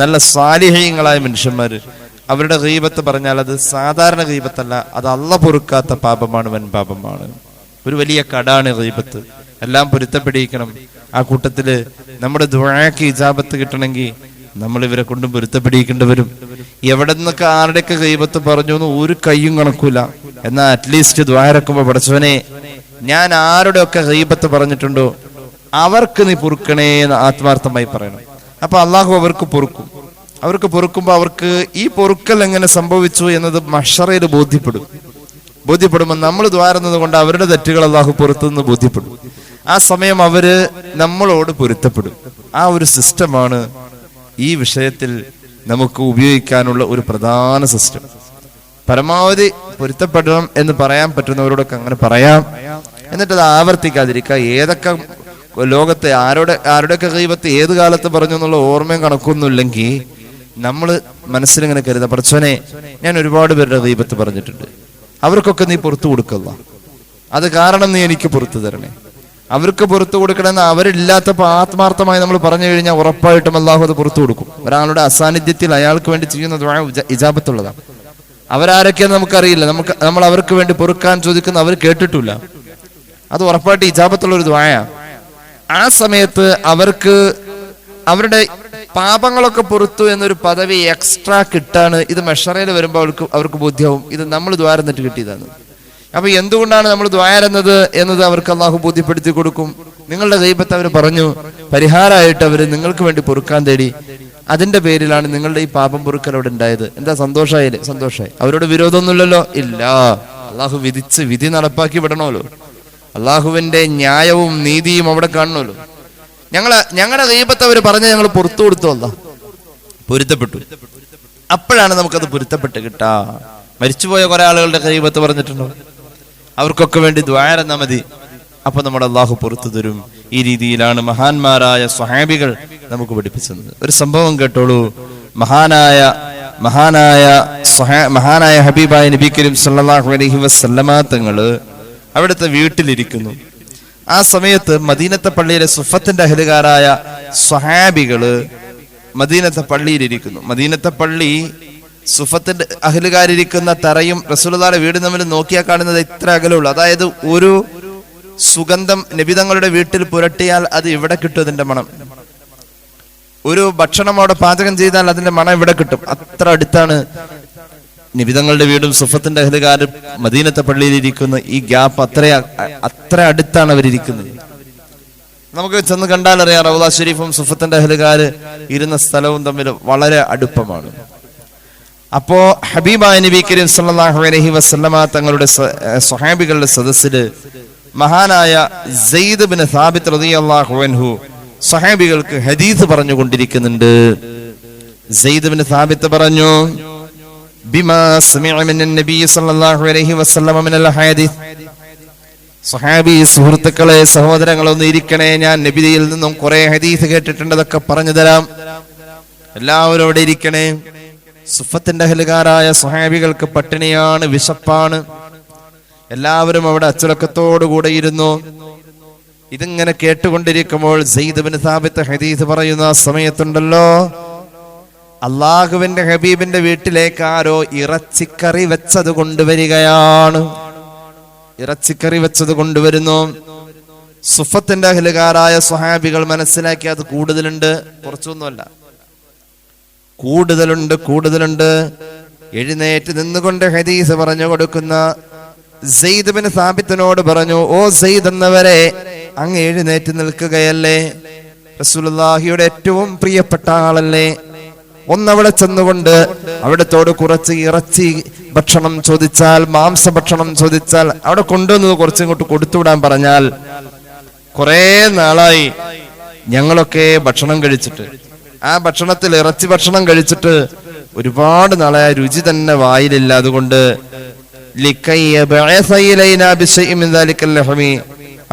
നല്ല സാലിഹീങ്ങളായ മനുഷ്യന്മാര്, അവരുടെ ഗീബത്ത് പറഞ്ഞാൽ അത് സാധാരണ ഗീബത്തല്ല, അത് അള്ളാഹ് പൊറുക്കാത്ത പാപമാണ്, വൻപാപമാണ്. ഒരു വലിയ കടാണ് ഗീബത്ത്. എല്ലാം പൊരുത്തപ്പെടിയിക്കണം. ആ കൂട്ടത്തില് നമ്മുടെ ദുആക്ക് ഇജാബത്ത് കിട്ടണമെങ്കിൽ നമ്മൾ ഇവരെ കൊണ്ടും പൊരുത്തപ്പെടിയിക്കേണ്ടി വരും. എവിടെ നിന്നൊക്കെ ആരുടെയൊക്കെ ഗീബത്ത് പറഞ്ഞു എന്ന് ഒരു കയ്യും കണക്കൂല. എന്നാൽ അറ്റ്ലീസ്റ്റ് ദുആ ഇറക്കുമ്പോ, പടച്ചവനെ, ഞാൻ ആരുടെയൊക്കെ ഗീബത്ത് പറഞ്ഞിട്ടുണ്ടോ അവർക്ക് നീ പൊറുക്കണേ എന്ന് ആത്മാർത്ഥമായി പറയണം. അപ്പൊ അള്ളാഹു അവർക്ക് പൊറുക്കും. അവർക്ക് പൊറുക്കുമ്പോ അവർക്ക് ഈ പൊറുക്കൽ എങ്ങനെ സംഭവിച്ചു എന്നത് മഹ്ശറയിൽ ബോധ്യപ്പെടുമ്പോൾ നമ്മൾ ദ്വാരുന്നത് കൊണ്ട് അവരുടെ തെറ്റുകൾ അള്ളാഹു പുറത്തുനിന്ന് ബോധ്യപ്പെടും. ആ സമയം അവര് നമ്മളോട് പൊരുത്തപ്പെടും. ആ ഒരു സിസ്റ്റമാണ് ഈ വിഷയത്തിൽ നമുക്ക് ഉപയോഗിക്കാനുള്ള ഒരു പ്രധാന സിസ്റ്റം. പരമാവധി പൊരുത്തപ്പെടണം എന്ന് പറയാൻ പറ്റുന്നവരോടൊക്കെ അങ്ങനെ പറയാം. എന്നിട്ട് അത് ആവർത്തിക്കാതിരിക്കുക. ഏതൊക്കെ ലോകത്തെ ആരുടെയൊക്കെ ഗീബത്ത് ഏത് കാലത്ത് പറഞ്ഞു എന്നുള്ള ഓർമ്മയും കണക്കൊന്നുമില്ലെങ്കിൽ നമ്മൾ മനസ്സിലിങ്ങനെ കരുതാം, പടച്ചോനെ, ഞാൻ ഒരുപാട് പേരുടെ ഗീബത്ത് പറഞ്ഞിട്ടുണ്ട്, അവർക്കൊക്കെ നീ പുറത്തു കൊടുക്കുക, അത് കാരണം നീ എനിക്ക് പുറത്തു തരണേ. അവർക്ക് പുറത്തു കൊടുക്കണമെന്ന് അവരില്ലാത്തപ്പോൾ ആത്മാർത്ഥമായി നമ്മൾ പറഞ്ഞു കഴിഞ്ഞാൽ ഉറപ്പായിട്ടും അള്ളാഹു അത് പുറത്തു കൊടുക്കും. ഒരാളുടെ അസാന്നിധ്യത്തിൽ അയാൾക്ക് വേണ്ടി ചെയ്യുന്ന ദുആ ഇജാബത്തുള്ളതാണ്. അവരാരൊക്കെയെന്ന് നമുക്കറിയില്ല. നമ്മൾ അവർക്ക് വേണ്ടി പൊറുക്കാൻ ചോദിക്കുന്ന അവർ കേട്ടിട്ടില്ല. അത് ഉറപ്പായിട്ട് ഇജാബത്തുള്ള ഒരു ദുആയാണ്. ആ സമയത്ത് അവർക്ക് അവരുടെ പാപങ്ങളൊക്കെ പുറത്തു എന്നൊരു പദവി എക്സ്ട്രാ കിട്ടാണ്. ഇത് മഹ്ശറയിൽ വരുമ്പോൾ അവർക്ക് ബോധ്യവും ഇത് നമ്മൾ ദ്വാരന്നിട്ട് കിട്ടിയതാണ്. അപ്പൊ എന്തുകൊണ്ടാണ് നമ്മൾ ദ്വാരുന്നത് എന്നത് അവർക്ക് അള്ളാഹു ബോധ്യപ്പെടുത്തി കൊടുക്കും. നിങ്ങളുടെ ഗീബത്ത് അവർ പറഞ്ഞു, പരിഹാരമായിട്ട് അവർ നിങ്ങൾക്ക് വേണ്ടി പൊറുക്കാൻ തേടി. അതിന്റെ പേരിലാണ് നിങ്ങളുടെ ഈ പാപം പൊറുക്കൽ അവിടെ ഉണ്ടായത്. എന്താ, സന്തോഷമായി? അവരോട് വിരോധമൊന്നുമില്ലല്ലോ? ഇല്ല. അള്ളാഹു വിധിച്ച് വിധി നടപ്പാക്കി വിടണമല്ലോ. അള്ളാഹുവിന്റെ ന്യായവും നീതിയും അവിടെ കാണണമല്ലോ. ഞങ്ങളുടെ ഗീബത്ത് അവർ പറഞ്ഞ് ഞങ്ങൾ പുറത്തു കൊടുത്തു, അല്ലാഹ് പൊരുത്തപ്പെട്ടു. അപ്പോഴാണ് നമുക്കത് പൊരുത്തപ്പെട്ട് കിട്ടാ. മരിച്ചുപോയ കുറെ ആളുകളുടെ ഗീബത്ത് പറഞ്ഞിട്ടുണ്ടോ? അവർക്കൊക്കെ വേണ്ടി ദുആ മതി, അപ്പൊ നമ്മുടെ അള്ളാഹു പുറത്തു തരും. ഈ രീതിയിലാണ് മഹാന്മാരായ സ്വഹാബികൾ നമുക്ക് പഠിപ്പിച്ചത്. ഒരു സംഭവം കേട്ടോളൂ. മഹാനായ ഹബീബായ നബി കരീം സല്ലല്ലാഹു അലൈഹി വസല്ലമ തങ്ങള് അവിടുത്തെ വീട്ടിലിരിക്കുന്നു. ആ സമയത്ത് മദീനത്തെ പള്ളിയിലെ സുഫത്തിന്റെ അഹലുകാരായ സ്വഹാബികള് മദീനത്തെ പള്ളിയിലിരിക്കുന്നു. മദീനത്തെ പള്ളി സുഫത്തിന്റെ അഹലുകാരിരിക്കുന്ന തറയും റസൂലുള്ളാഹിയുടെ വീടും തമ്മിൽ നോക്കിയാൽ കാണുന്നത് ഇത്ര അകലമുള്ളൂ. അതായത് ഒരു സുഗന്ധം നബിതങ്ങളുടെ വീട്ടിൽ പുരട്ടിയാൽ അത് ഇവിടെ കിട്ടും. അതിന്റെ മണം, ഒരു ഭക്ഷണം അവിടെ പാചകം ചെയ്താൽ അതിന്റെ മണം ഇവിടെ കിട്ടും. അത്ര അടുത്താണ് നിബിതങ്ങളുടെ വീടും സുഫത്തിന്റെ അഹലുകാരും മദീനത്തെ പള്ളിയിലിരിക്കുന്ന ഈ ഗ്യാപ്പ് അത്ര അടുത്താണ് അവരിയ്ക്കുന്നത്. നമുക്ക് ചെന്ന് കണ്ടാൽ അറിയാം, റൗള ഷരീഫും സുഫത്തിന്റെ അഹലുകാര് ഇരുന്ന സ്ഥലവും തമ്മിൽ വളരെ അടുപ്പമാണ്. അപ്പോ ഹബീബായ നബി കരീം സല്ലല്ലാഹു അലൈഹി വസല്ലമ തങ്ങളുടെ സ്വഹാബികളുടെ സദസ്സില് മഹാനായ സെയ്ദ് ബിൻ സാബിത്ത് റളിയല്ലാഹു അൻഹു സ്വഹാബികൾക്ക് ഹദീസ് പറഞ്ഞുകൊണ്ടിരിക്കുന്നുണ്ട്. സെയ്ദ് ബിൻ സാബിത്ത് പറഞ്ഞു, ബിമാ സമിഅ മിനൻ നബി സല്ലല്ലാഹു അലൈഹി വസല്ലമ മിനൽ ഹദീസ്. സ്വഹാബി സുഹൃത്തുക്കളെ, സഹോദരങ്ങളെ, ഒന്ന് ഇരിക്കണേ. ഞാൻ നബിയിൽ നിന്നും കുറെ ഹദീസ് കേട്ടിട്ടുണ്ട്, അതൊക്കെ പറഞ്ഞു തരാം. എല്ലാവരും അവിടെ ഇരിക്കണേ. സുഫത്തിന്റെ അഹലുകാരായ സ്വഹാബികൾക്ക് പട്ടിണിയാണ്, വിശപ്പാണ്. എല്ലാവരും അവിടെ അച്ചടക്കത്തോടുകൂടെ ഇരുന്നു. ഇതിങ്ങനെ കേട്ടുകൊണ്ടിരിക്കുമ്പോൾ സെയ്ദ് ബിൻ സാബിത്ത് ഹദീസ് പറയുന്ന സമയത്തുണ്ടല്ലോ, അള്ളാഹുവിന്റെ ഹബീബിന്റെ വീട്ടിലേക്ക് ആരോ ഇറച്ചിക്കറി വെച്ചത് കൊണ്ടുവരികയാണ്. ഇറച്ചിക്കറി വെച്ചത് കൊണ്ടുവരുന്നു. സുഫത്തിന്റെ അഹലുകാരായ സ്വഹാബികൾ മനസ്സിലാക്കി അത് കൂടുതലുണ്ട്, കുറച്ചൊന്നുമല്ല. കൂടുതലുണ്ട്. എഴുന്നേറ്റ് നിന്നുകൊണ്ട് ഹദീസ് പറഞ്ഞു കൊടുക്കുന്ന സെയ്ദ് ബിൻ സാബിത്തിനോട് പറഞ്ഞു, ഓ സെയ്ദ് എന്നവരെ, അങ്ങ് എഴുന്നേറ്റ് നിൽക്കുകയല്ലേ? റസൂലുള്ളാഹിയുടെ ഏറ്റവും പ്രിയപ്പെട്ട ആളല്ലേ? ഒന്നവിടെ ചെന്നുകൊണ്ട് അവിടത്തോട് കുറച്ച് ഇറച്ചി ഭക്ഷണം ചോദിച്ചാൽ, മാംസഭക്ഷണം ചോദിച്ചാൽ അവിടെ കൊണ്ടുവന്നത് കുറച്ചിങ്ങോട്ട് കൊടുത്തുവിടാൻ പറഞ്ഞാൽ, കുറെ നാളായി ഞങ്ങളൊക്കെ ഭക്ഷണം കഴിച്ചിട്ട്, ആ ഭക്ഷണത്തിൽ ഇറച്ചി ഭക്ഷണം കഴിച്ചിട്ട് ഒരുപാട് നാളായ രുചി തന്നെ വായിലില്ല. അതുകൊണ്ട്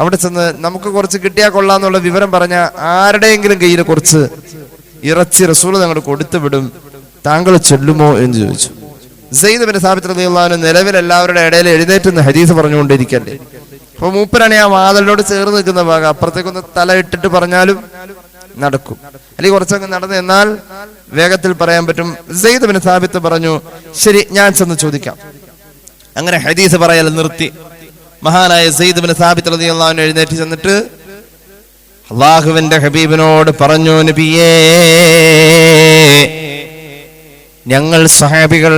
അവിടെ ചെന്ന് നമുക്ക് കുറച്ച് കിട്ടിയാൽ കൊള്ളാന്നുള്ള വിവരം പറഞ്ഞ ആരുടെയെങ്കിലും കയ്യിൽ കുറച്ച് ഇറച്ചി റസൂൽ ഞങ്ങൾ കൊടുത്തു വിടും, താങ്കൾ ചൊല്ലുമോ എന്ന് ചോദിച്ചു. സെയ്ദ് ബിൻ സാബിത്ത് റളിയല്ലാഹു അൻഹു നിലവിൽ എല്ലാവരുടെ ഇടയിൽ എഴുന്നേറ്റ് ഹദീസ് പറഞ്ഞുകൊണ്ടിരിക്കല്ലേ. അപ്പൊ മൂപ്പരാണ് ആ വാതിലിനോട് ചേർന്ന് നിൽക്കുന്ന ഭാഗം. അപ്പുറത്തേക്കൊന്ന് തല ഇട്ടിട്ട് പറഞ്ഞാലും നടക്കും, അല്ലെങ്കിൽ കുറച്ചങ്ങ് നടന്ന് എന്നാൽ വേഗത്തിൽ പറയാൻ പറ്റും. സെയ്ദ് ബിൻ സാബിത്ത് പറഞ്ഞു, ശരി ഞാൻ ചെന്ന് ചോദിക്കാം. അങ്ങനെ ഹദീസ് പറയൽ നിർത്തി. മഹാനായ സെയ്ദ് ബിൻ സാബിത്ത് റളിയല്ലാഹു അൻഹു എഴുന്നേറ്റ് ചെന്നിട്ട് അള്ളാഹുവിന്റെ ഹബീബിനോട് പറഞ്ഞു, നബിയേ, ഞങ്ങൾ സഹാബികൾ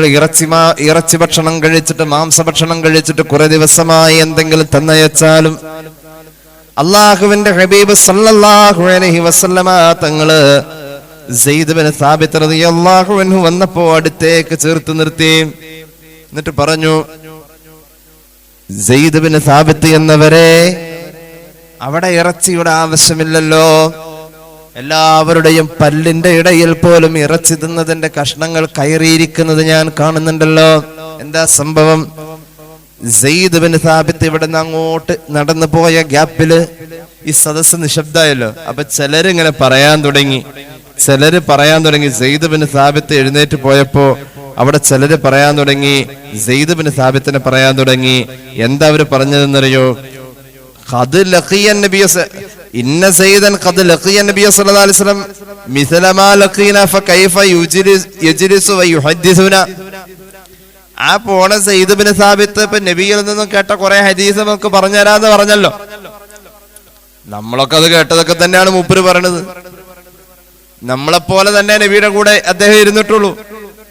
ഇറച്ചി ഭക്ഷണം കഴിച്ചിട്ട്, മാംസഭക്ഷണം കഴിച്ചിട്ട് കുറെ ദിവസമായി എന്തെങ്കിലും തന്നയച്ചാലും അള്ളാഹുവിന്റെ ഹബീബ് സല്ലല്ലാഹു അലൈഹി വസല്ലമ തങ്ങള് സെയ്ദ് ബിൻ സാബിത്ത് റളിയല്ലാഹു അൻഹു വന്നപ്പോ അടുത്തേക്ക് ചേർത്ത് നിർത്തി. എന്നിട്ട് പറഞ്ഞു, സെയ്ദ് ബിൻ സാബിത്ത് എന്നവരെ, അവിടെ ഇറച്ചിയുടെ ആവശ്യമില്ലല്ലോ. എല്ലാവരുടെയും പല്ലിന്റെ ഇടയിൽ പോലും ഇറച്ചി തിന്നതിന്റെ കഷ്ണങ്ങൾ കയറിയിരിക്കുന്നത് ഞാൻ കാണുന്നുണ്ടല്ലോ. എന്താ സംഭവം? സെയ്ദ് ബിൻ സാബിത്ത് ഇവിടുന്ന് അങ്ങോട്ട് നടന്നു പോയ ഗ്യാപ്പില് ഈ സദസ്സ് നിശബ്ദമായല്ലോ. അപ്പൊ ചിലരിങ്ങനെ പറയാൻ തുടങ്ങി. സെയ്ദ് ബിൻ സാബിത്ത് എഴുന്നേറ്റ് പോയപ്പോ അവിടെ ചിലര് പറയാൻ തുടങ്ങി, സെയ്ദ് ബിൻ സാബിത്തിനെ പറയാൻ തുടങ്ങി. എന്താ അവര് പറഞ്ഞതെന്നറിയോ? ഖദ് ലഖിയ നബിയ ഇന്ന സയ്യിദൻ ഖദ് ലഖിയ നബിയ സല്ലല്ലാഹു അലൈഹി വസല്ലം മിസ്ല മാ ലഖീന ഫകൈഫ യജ്ലിസു വയുഹദ്ദിസുന. ആ പോണ സെയ്ദ് ബിൻ സാബിത്ത് ഇപ്പൊ നബിയിൽ നിന്നും കേട്ട കുറെ ഹദീസ് നമുക്ക് പറഞ്ഞുതരാന്ന് പറഞ്ഞല്ലോ. നമ്മളൊക്കെ അത് കേട്ടതൊക്കെ തന്നെയാണ് മൂപ്പര് പറയണത്. നമ്മളെപ്പോലെ തന്നെ നബിയുടെ കൂടെ അദ്ദേഹം ഇരുന്നിട്ടുള്ളൂ.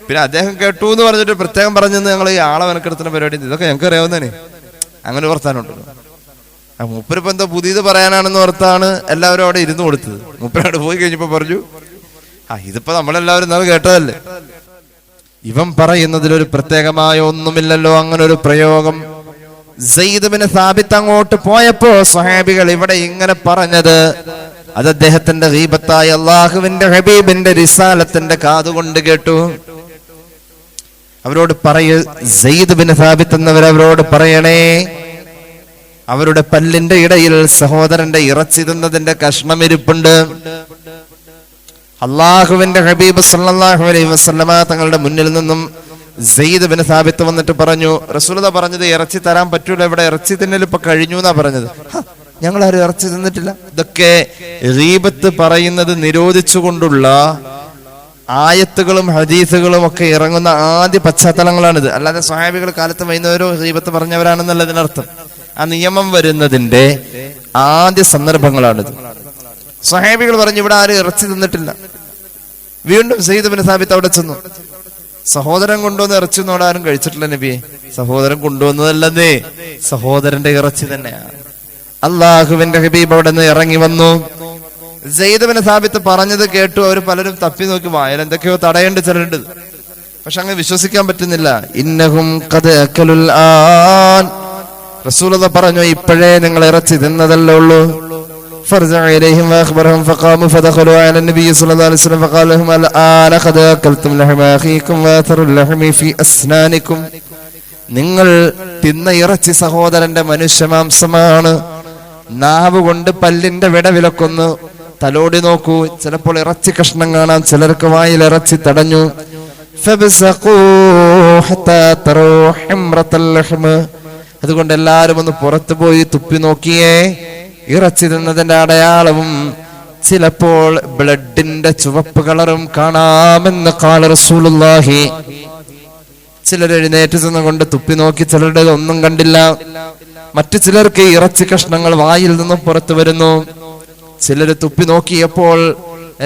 പിന്നെ അദ്ദേഹം കേട്ടു എന്ന് പറഞ്ഞിട്ട് പ്രത്യേകം പറഞ്ഞെന്ന് ഞങ്ങൾ ഈ ആളെ മെനക്കെടുത്തുന്ന പരിപാടി ഇതൊക്കെ ഞങ്ങൾക്ക് അറിയാവുന്നതന്നെ. അങ്ങനെ വർത്താനുണ്ടല്ലോ. ആ മൂപ്പരിപ്പോ എന്താ പുതിയത് പറയാനാണെന്ന് ഓർത്താണ് എല്ലാവരും അവിടെ ഇരുന്ന് കൊടുത്തത്. മൂപ്പരോട് പോയി കഴിഞ്ഞപ്പോ പറഞ്ഞു, ഇതിപ്പോ നമ്മളെല്ലാവരും നാളെ കേട്ടതല്ലേ. ഇവൻ പറയുന്നതിലൊരു പ്രത്യേകമായ ഒന്നുമില്ലല്ലോ അങ്ങനെ ഒരു പ്രയോഗം. സെയ്ദ് ബിൻ സാബിത്ത് അങ്ങോട്ട് പോയപ്പോ സ്വഹാബികൾ ഇവിടെ ഇങ്ങനെ പറഞ്ഞത് അത് അദ്ദേഹത്തിന്റെ ഗീബത്തായ അള്ളാഹുവിന്റെ ഹബീബിന്റെ റിസാലത്തിന്റെ കാതുകൊണ്ട് കേട്ടു. അവരോട് സെയ്ദ് ബിൻ സാബിത്ത് എന്നവരവരോട് പറയണേ, അവരുടെ പല്ലിന്റെ ഇടയിൽ സഹോദരന്റെ ഇറച്ചി തിന്നതിന്റെ കഷ്ണം ഇരിപ്പുണ്ട്. അള്ളാഹുവിന്റെ ഹബീബ് സല്ലല്ലാഹു അലൈഹി വസല്ലമ തങ്ങളുടെ മുന്നിൽ നിന്നും സെയ്ദ് ബിൻ സാബിത്ത് വന്നിട്ട് പറഞ്ഞു, റസൂലുള്ളാഹി പറഞ്ഞത് ഇറച്ചി തരാൻ പറ്റൂല, ഇവിടെ ഇറച്ചി തിന്നൽ ഇപ്പൊ കഴിഞ്ഞു എന്നാ പറഞ്ഞത്. ഞങ്ങൾ ആരും ഇറച്ചി തിന്നിട്ടില്ല. ഇതൊക്കെ ഗീബത്ത് പറയുന്നത് നിരോധിച്ചുകൊണ്ടുള്ള ആയത്തുകളും ഹദീസുകളും ഒക്കെ ഇറങ്ങുന്ന ആദ്യ പശ്ചാത്തലങ്ങളാണിത്. അല്ലാതെ സ്വഹാബികൾ കാലത്ത് വൈകുന്നവരോ ഗീബത്ത് പറഞ്ഞവരാണെന്നുള്ളതിനർത്ഥം. ആ നിയമം വരുന്നതിന്റെ ആദ്യ സന്ദർഭങ്ങളാണിത്. സ്വഹാബികൾ പറഞ്ഞു ഇവിടെ ആരും ഇറച്ചി തിന്നിട്ടില്ല. വീണ്ടും സെയ്ദ് ബിൻ സാബിത്ത് അവിടെ ചെന്നു. സഹോദരൻ കൊണ്ടുവന്ന ഇറച്ചി ഒന്നും അവിടെ ആരും കഴിച്ചിട്ടില്ല നബിയെ. സഹോദരൻ കൊണ്ടുവന്നതല്ലെന്നേ, സഹോദരന്റെ ഇറച്ചി തന്നെയാണ്. അള്ളാഹുവിന്റെ ഹബീബ് അവിടെ നിന്ന് ഇറങ്ങി വന്നു. സെയ്ദ് ബിൻ സാബിത്ത് പറഞ്ഞത് കേട്ടു. അവർ പലരും തപ്പി നോക്കി, വായന എന്തൊക്കെയോ തടയേണ്ട ചിലരുണ്ട്. പക്ഷെ അങ്ങ് വിശ്വസിക്കാൻ പറ്റുന്നില്ല. ഇന്നഹും ഖദ് അകലുൽ ആൻ, റസൂലുള്ളാഹി പറഞ്ഞു ഇപ്പോഴേ നിങ്ങൾ ഇറച്ചി തിന്നതല്ലേ ഉള്ളൂ. فرجع إليهم وأخبرهم فقاموا فدخلوا على النبي صلى الله عليه وسلم فقال لهم الآن قد أكلتم لحم أخيكم وأثر اللحم في أسنانكم. നിങ്ങൾ തിന്ന ഇറച്ചി സഹോദരന്റെ മനുഷ്യമാംസമാണ്. നാവ് കൊണ്ട് പല്ലിന്റെ വിടവിലക്കൊന്ന് തലോടി നോക്കൂ, ചിലപ്പോൾ ഇറച്ചി കഷ്ണം കാണാം. ചിലർക്ക് വായിൽ ഇറച്ചി തടഞ്ഞു. അതുകൊണ്ട് എല്ലാവരും ഒന്ന് പുറത്തു പോയി തുപ്പി നോക്കിയേ. ഇറച്ചി തിന്നതിന്റെ അടയാളവും ചിലപ്പോൾ ബ്ലഡിന്റെ ചുവപ്പ് കളറും കാണാമെന്ന് ഖാല റസൂലുള്ളാഹി. ചിലർ എഴുന്നേറ്റ് ചെന്നുകൊണ്ട് തുപ്പി നോക്കി, ചിലരുടെ ഒന്നും കണ്ടില്ല. മറ്റു ചിലർക്ക് ഇറച്ചി കഷ്ണങ്ങൾ വായിൽ നിന്നും പുറത്തു വരുന്നു. ചിലര് തുപ്പി നോക്കിയപ്പോൾ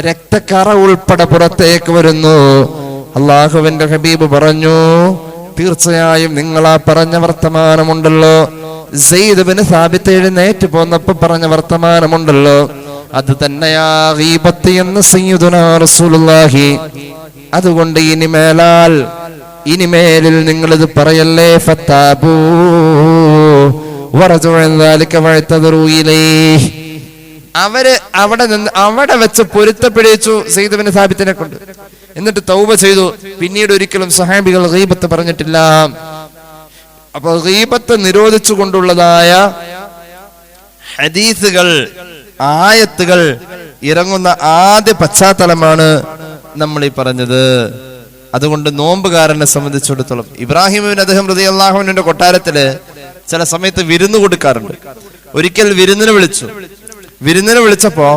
രക്തക്കറ ഉൾപ്പെടെ പുറത്തേക്ക് വരുന്നു. അള്ളാഹുവിന്റെ ഹബീബ് പറഞ്ഞു, തീർച്ചയായും നിങ്ങൾ ആ പറഞ്ഞ വർത്തമാനമുണ്ടല്ലോ, സെയ്ദ് ബിൻ സാബിത്ത് എഴുന്നേറ്റ് പോന്നപ്പോ പറഞ്ഞ വർത്തമാനമുണ്ടല്ലോ, അത് തന്നെയാ ഗീബത്ത് എന്ന് സയ്യിദുനാ റസൂലുള്ളാഹി. അതുകൊണ്ട് ഇനിമേലിൽ നിങ്ങളിത് പറയല്ലേ. ഫത്താബൂ വറജു അൻ ദാലിക വഅതദറു ഇലൈഹി. അവര് അവിടെ വെച്ച് പൊരുത്തപ്പെടിച്ചു സെയ്ദ് ബിൻ സാബിത്തിനെ കൊണ്ട്. എന്നിട്ട് തൗബ ചെയ്തു. പിന്നീട് ഒരിക്കലും സഹാബികൾ ഗീബത്ത് പറഞ്ഞിട്ടില്ല. അപ്പൊ ഗീബത്ത് നിരോധിച്ചു കൊണ്ടുള്ളതായ ഹദീസുകൾ, ആയത്തുകൾ ഇറങ്ങുന്ന ആദ്യ പശ്ചാത്തലമാണ് നമ്മൾ ഈ പറഞ്ഞത്. അതുകൊണ്ട് നോമ്പുകാരനെ സംബന്ധിച്ചിടത്തോളം ഇബ്രാഹിം ഇബ്നു അദ്ഹം റളിയല്ലാഹു അൻഹുവിന്റെ കൊട്ടാരത്തില് ചില സമയത്ത് വിരുന്ന് കൊടുക്കാറുണ്ട്. ഒരിക്കൽ വിരുന്നിന് വിളിച്ചപ്പോ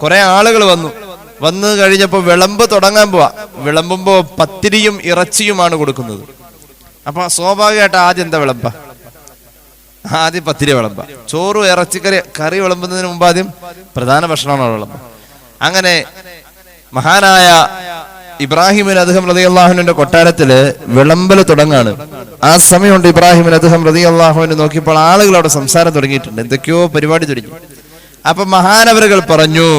കുറെ ആളുകൾ വന്നു കഴിഞ്ഞപ്പോ വിളമ്പ് തുടങ്ങാൻ പോവാ. വിളമ്പുമ്പോ പത്തിരിയും ഇറച്ചിയുമാണ് കൊടുക്കുന്നത്. അപ്പൊ സ്വാഭാവികമായിട്ട് ആദ്യം എന്താ വിളമ്പ? ആദ്യം പത്തിരി വിളമ്പ. ചോറും കറി വിളമ്പുന്നതിന് മുമ്പ് ആദ്യം പ്രധാന ഭക്ഷണമാണ് വിളമ്പ. അങ്ങനെ മഹാനായ ഇബ്രാഹിം ഇബ്നു അദ്ഹം റളിയല്ലാഹു അൻഹുവിന്റെ കൊട്ടാരത്തില് വിളമ്പല് തുടങ്ങാണ്. ആ സമയം കൊണ്ട് ഇബ്രാഹിം ഇബ്നു അദ്ഹം റളിയല്ലാഹു അൻഹു നോക്കിയപ്പോൾ ആളുകൾ അവിടെ സംസാരം തുടങ്ങിയിട്ടുണ്ട്, എന്തൊക്കെയോ പരിപാടി തുടങ്ങി. അപ്പൊ മഹാനവറുകൾ പറഞ്ഞു,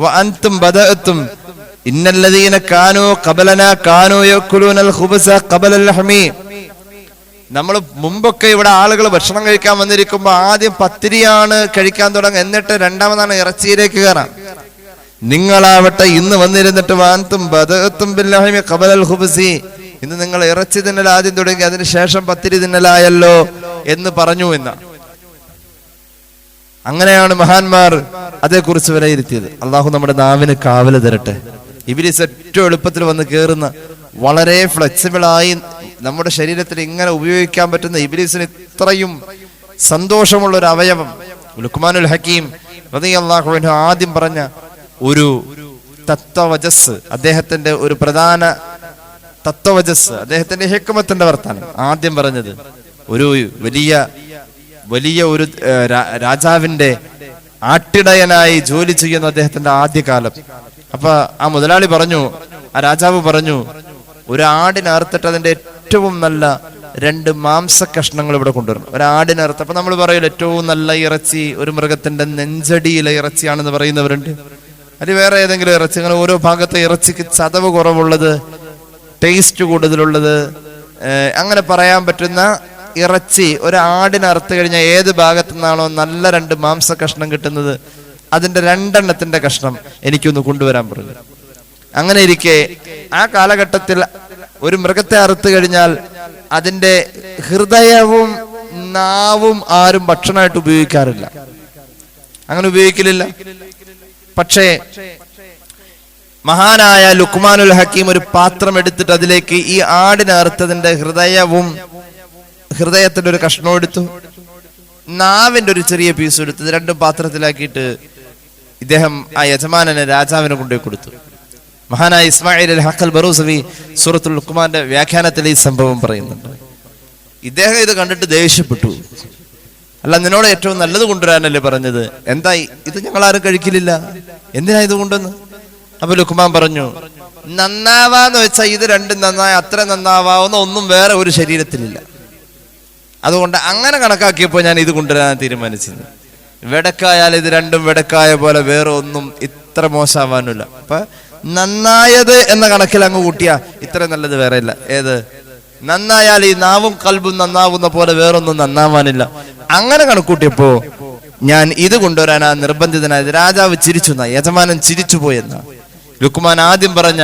വഅൻതും ബദഅതും ഇന്നല്ലദീന കാനൂ ഖബലനാ കാനൂ യഅകുലൂനൽ ഖുബ്സ ഖബലൽ ലഹ്മി. നമ്മൾ മുമ്പൊക്കെ ഇവിടെ ആളുകൾ ഭക്ഷണം കഴിക്കാൻ വന്നിരിക്കുമ്പോ ആദ്യം പത്തിരിയാണ് കഴിക്കാൻ തുടങ്ങുക, എന്നിട്ട് രണ്ടാമതാണ് ഇറച്ചിയിലേക്ക് കയറാം. നിങ്ങളാവട്ടെ ഇന്ന് വന്നിരുന്നിട്ട് വഅൻതും ബദഅതും ബിൽ ലഹ്മി ഖബലൽ ഖുബ്സി, ഇന്ന് നിങ്ങൾ ഇറച്ചി തിന്നൽ ആദ്യം തുടങ്ങി, അതിനുശേഷം പത്തിരി തിന്നലായല്ലോ എന്ന് പറഞ്ഞു എന്ന. അങ്ങനെയാണ് മഹാന്മാർ അതേക്കുറിച്ച് വിലയിരുത്തിയത്. അള്ളാഹു നമ്മുടെ നാവിന് കാവല് തരട്ടെ. ഇബ്ലീസ് ഏറ്റവും എളുപ്പത്തിൽ വന്ന് കയറുന്ന, വളരെ ഫ്ലെക്സിബിളായി നമ്മുടെ ശരീരത്തിൽ ഇങ്ങനെ ഉപയോഗിക്കാൻ പറ്റുന്ന, ഇബ്ലീസിന് ഇത്രയും സന്തോഷമുള്ള ഒരു അവയവം. ലുക്മാനുൽ ഹക്കീം റളിയല്ലാഹു അൻഹു ആദ്യം പറഞ്ഞ ഒരു തത്വവജസ്, അദ്ദേഹത്തിന്റെ ഒരു പ്രധാന തത്വവജസ്, അദ്ദേഹത്തിന്റെ ഹിക്മത്തിന്റെ വർത്താനം ആദ്യം പറഞ്ഞത് ഒരു വലിയ ഒരു രാജാവിന്റെ ആട്ടിടയനായി ജോലി ചെയ്യുന്ന അദ്ദേഹത്തിന്റെ ആദ്യകാലം. അപ്പൊ ആ മുതലാളി പറഞ്ഞു, ആ രാജാവ് പറഞ്ഞു, ഒരു ആടിനെ അറുത്തിട്ട് അതിന്റെ ഏറ്റവും നല്ല 2 മാംസ കഷ്ണങ്ങൾ ഇവിടെ കൊണ്ടുവരണം. ഒരാടിനെ അറുത്ത്, അപ്പൊ നമ്മൾ പറയില്ല ഏറ്റവും നല്ല ഇറച്ചി ഒരു മൃഗത്തിന്റെ നെഞ്ചടിയിലെ ഇറച്ചിയാണെന്ന് പറയുന്നവരുണ്ട്. അത് വേറെ ഏതെങ്കിലും ഇറച്ചി, അങ്ങനെ ഓരോ ഭാഗത്തെ ഇറച്ചിക്ക് ചതവ് കുറവുള്ളത്, ടേസ്റ്റ് കൂടുതലുള്ളത്, അങ്ങനെ പറയാൻ പറ്റുന്ന ഇറച്ചി ഒരാടിനെ അറുത്ത് കഴിഞ്ഞാൽ ഏത് ഭാഗത്തു നിന്നാണോ നല്ല 2 മാംസ കഷ്ണം കിട്ടുന്നത്, അതിന്റെ 2 എണ്ണത്തിന്റെ കഷ്ണം എനിക്കൊന്ന് കൊണ്ടുവരാൻ പറഞ്ഞു. അങ്ങനെ ഇരിക്കെ ആ കാലഘട്ടത്തിൽ ഒരു മൃഗത്തെ അറുത്ത് കഴിഞ്ഞാൽ അതിന്റെ ഹൃദയവും നാവും ആരും ഭക്ഷണമായിട്ട് ഉപയോഗിക്കാറില്ല, അങ്ങനെ ഉപയോഗിക്കലില്ല. പക്ഷേ മഹാനായ ലുക്മാനുൽ ഹക്കീം ഒരു പാത്രം എടുത്തിട്ട് അതിലേക്ക് ഈ ആടിനെ അറുത്തതിന്റെ ഹൃദയത്തിന്റെ ഒരു കഷ്ണം എടുത്തു, നാവിന്റെ ഒരു ചെറിയ പീസ് എടുത്ത് 2 പാത്രത്തിലാക്കിയിട്ട് ഇദ്ദേഹം ആ യജമാനനെ രാജാവിനെ കൊണ്ടുപോയി കൊടുത്തു. മഹാനായ ഇസ്മായിൽ അൽ ഹഖൽ ബറൂസവി സൂറത്തുൽ ലുഖ്മാന്റെ വ്യാഖ്യാനത്തിൽ ഈ സംഭവം പറയുന്നുണ്ട്. ഇദ്ദേഹം ഇത് കണ്ടിട്ട് ദേഷ്യപ്പെട്ടു. അല്ല, നിന്നോട് ഏറ്റവും നല്ലത് കൊണ്ടുവരാനല്ലേ പറഞ്ഞത്, എന്തായി ഇത് ഞങ്ങൾ ആരും കഴിക്കലില്ല, എന്തിനാ ഇത് കൊണ്ടുവന്ന്? അപ്പൊ ലുഖ്മാൻ പറഞ്ഞു, നന്നാവാന്ന് വെച്ചാൽ ഇത് 2 നന്നായ അത്ര നന്നാവാവുന്ന ഒന്നും വേറെ ഒരു ശരീരത്തിലില്ല, അതുകൊണ്ട് അങ്ങനെ കണക്കാക്കിയപ്പോൾ ഞാൻ ഇത് കൊണ്ടുവരാൻ തീരുമാനിച്ചത്. വെടക്കായാൽ ഇത് 2ഉം വെടക്കായ പോലെ വേറെ ഒന്നും ഇത്ര മോശമാവാനില്ല. അപ്പൊ നന്നായത് എന്ന കണക്കിൽ അങ്ങ് കൂട്ടിയാ ഇത്ര നല്ലത് വേറെ ഇല്ല. ഏത് നന്നായാൽ ഈ നാവും കൽബും നന്നാവുന്ന പോലെ വേറൊന്നും നന്നാവാനില്ല. അങ്ങനെ കണക്കൂട്ടിയപ്പോ ഞാൻ ഇത് കൊണ്ടുവരാനാ നിർബന്ധിതനായത്. രാജാവ് ചിരിച്ചു, യജമാനൻ ചിരിച്ചു പോയെന്ന ലുക്മാൻ ആദ്യം പറഞ്ഞ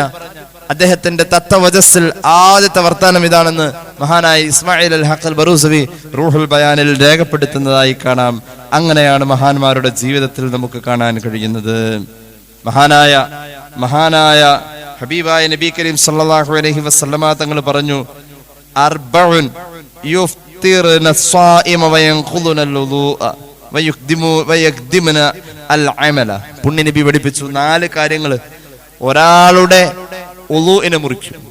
അദ്ദേഹത്തിന്റെ തത്വവജസ്സിൽ ആദ്യത്തെ വർത്താനം ഇതാണെന്ന് മഹാനായ ഇസ്മായിൽ അൽ ഹഖൽ ബറൂസവി റൂഹുൽ ബയാനിൽ രേഖപ്പെടുത്തുന്നതായി കാണാം. അങ്ങനെയാണ് മഹാന്മാരുടെ ജീവിതത്തിൽ നമുക്ക് കാണാൻ കഴിയുന്നത്. മഹാനായ ഹബീബായ നബി കരീം സല്ലല്ലാഹു അലൈഹി വസല്ലമ തങ്ങൾ പറഞ്ഞു, അർബഉൻ യുഫ്തിറുന സ്വായിമ വയൻഖുദുന അൽവുദൂഅ വയഖ്ദിമുന അൽ അമല. പുണ്യ നബി പഠിപ്പിച്ചു 4 കാര്യങ്ങൾ ഒരാളുടെ ഉളൂഇനെ മുറിക്കും.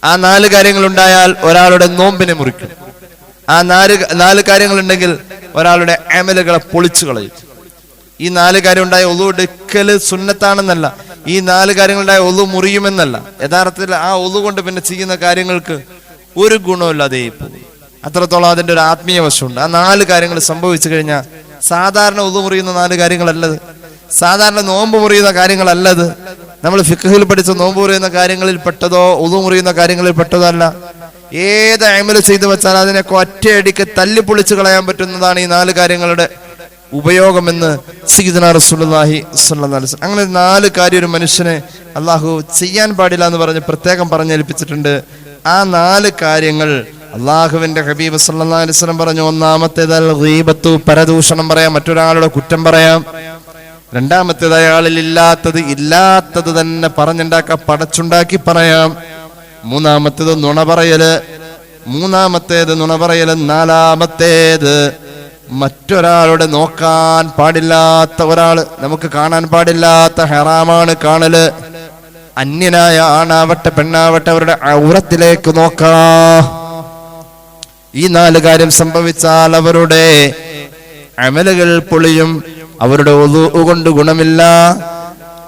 ആ 4 കാര്യങ്ങൾ ഉണ്ടായാൽ ഒരാളുടെ നോമ്പിനെ മുറിക്കും. ആ 4 കാര്യങ്ങൾ ഉണ്ടെങ്കിൽ ഒരാളുടെ അമലുകളെ പൊളിച്ചു കളയും. ഈ 4 കാര്യം ഉണ്ടായ ഉളൂ എടുക്കല് സുന്നത്താണെന്നല്ല, ഈ 4 കാര്യങ്ങളുടെ ഒളു മുറിയുമെന്നല്ല. യഥാർത്ഥത്തിൽ ആ ഒളു കൊണ്ട് പിന്നെ ചെയ്യുന്ന കാര്യങ്ങൾക്ക് ഒരു ഗുണമില്ലാതെ പോകും. അത്രത്തോളം അതിന്റെ ഒരു ആത്മീയ വശമുണ്ട്. ആ 4 കാര്യങ്ങൾ സംഭവിച്ചു കഴിഞ്ഞാൽ സാധാരണ ഒളു മുറിയുന്ന 4 കാര്യങ്ങളല്ലത്, സാധാരണ നോമ്പ് മുറിയുന്ന കാര്യങ്ങളല്ലത്. നമ്മൾ ഫിഖ്ഹിൽ പഠിച്ച നോമ്പ് മുറിയുന്ന കാര്യങ്ങളിൽ പെട്ടതോ ഒളു മുറിയുന്ന കാര്യങ്ങളിൽ പെട്ടതോ അല്ല. ഏത് അമല് ചെയ്തു വെച്ചാൽ അതിനൊക്കെ ഒറ്റയടിക്ക് തല്ലി പൊളിച്ചു കളയാൻ പറ്റുന്നതാണ് ഈ 4 കാര്യങ്ങളുടെ ഉപയോഗമെന്ന് സയ്യിദുനാ റസൂലുള്ളാഹി സ്വല്ലല്ലാഹു അലൈഹി വസല്ലം. അങ്ങനെ 4 കാര്യം ഒരു മനുഷ്യനെ അള്ളാഹു ചെയ്യാൻ പാടില്ല എന്ന് പറഞ്ഞ് പ്രത്യേകം പറഞ്ഞേൽപ്പിച്ചിട്ടുണ്ട്. ആ 4 കാര്യങ്ങൾ അള്ളാഹുവിന്റെ ഹബീബ് സല്ലല്ലാഹു അലൈഹി വസല്ലം പറഞ്ഞു. ഒന്നാമത്തേത് അൽ ഗീബത്തു, പരദൂഷണം പറയാം, മറ്റൊരാളുടെ കുറ്റം പറയാം. രണ്ടാമത്തേത് അയാളിൽ ഇല്ലാത്തത് തന്നെ പറഞ്ഞുണ്ടാക്കാം, പടച്ചുണ്ടാക്കി പറയാം. മൂന്നാമത്തേത് നുണ പറയല്. നാലാമത്തേത് മറ്റൊരാളുടെ നോക്കാൻ പാടില്ലാത്ത ഒരാള്, നമുക്ക് കാണാൻ പാടില്ലാത്ത ഹറാമാണ് കാണല്. അന്യനായ ആണാവട്ടെ പെണ്ണാവട്ടെ അവരുടെ ഔറത്തിലേക്ക് നോക്കാ. ഈ 4 കാര്യം സംഭവിച്ചാൽ അവരുടെ അമലുകൾ പൊളിയും. അവരുടെ ഒളു കൊണ്ട് ഗുണമില്ല,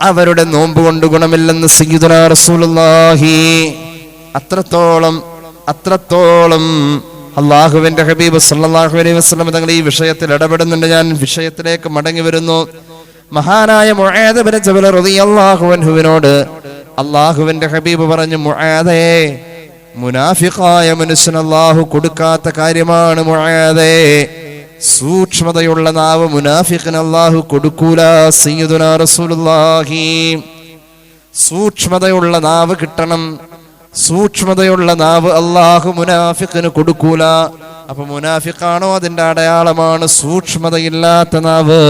അവരുടെ നോമ്പ് കൊണ്ട് ഗുണമില്ലെന്ന് സയ്യിദുനാ റസൂലുള്ളാഹി. അത്രത്തോളം അള്ളാഹുവിന്റെ ഹബീബ് സല്ലല്ലാഹു അലൈഹി വസല്ലം തങ്ങൾ ഈ വിഷയത്തിൽ ഇടപെടുന്നുണ്ട്. ഞാൻ വിഷയത്തിലേക്ക് മടങ്ങി വരുന്നു. മഹാനായ മുആദ് ഇബ്നു ജബൽ റളിയല്ലാഹു അൻഹുവിനോട് അള്ളാഹുവിന്റെ ഹബീബ് പറഞ്ഞു, മുആദേ, മുനാഫിഖായ മനുഷ്യന് അള്ളാഹു കൊടുക്കാത്ത കാര്യമാണ് മുആദേ. സൂക്ഷ്മതയുള്ള നാവ് മുനാഫിഖിന് അള്ളാഹു കൊടുക്കൂല. സയ്യിദുനാ റസൂലുള്ളാഹി. സൂക്ഷ്മതയുള്ള നാവ് കിട്ടണം. സൂക്ഷ്മതയുള്ള നാവ് അള്ളാഹു മുനാഫിഖിന് കൊടുക്കൂല. അപ്പൊ മുനാഫിഖാണോ അതിന്റെ അടയാളമാണ് സൂക്ഷ്മതയില്ലാത്ത നാവ്.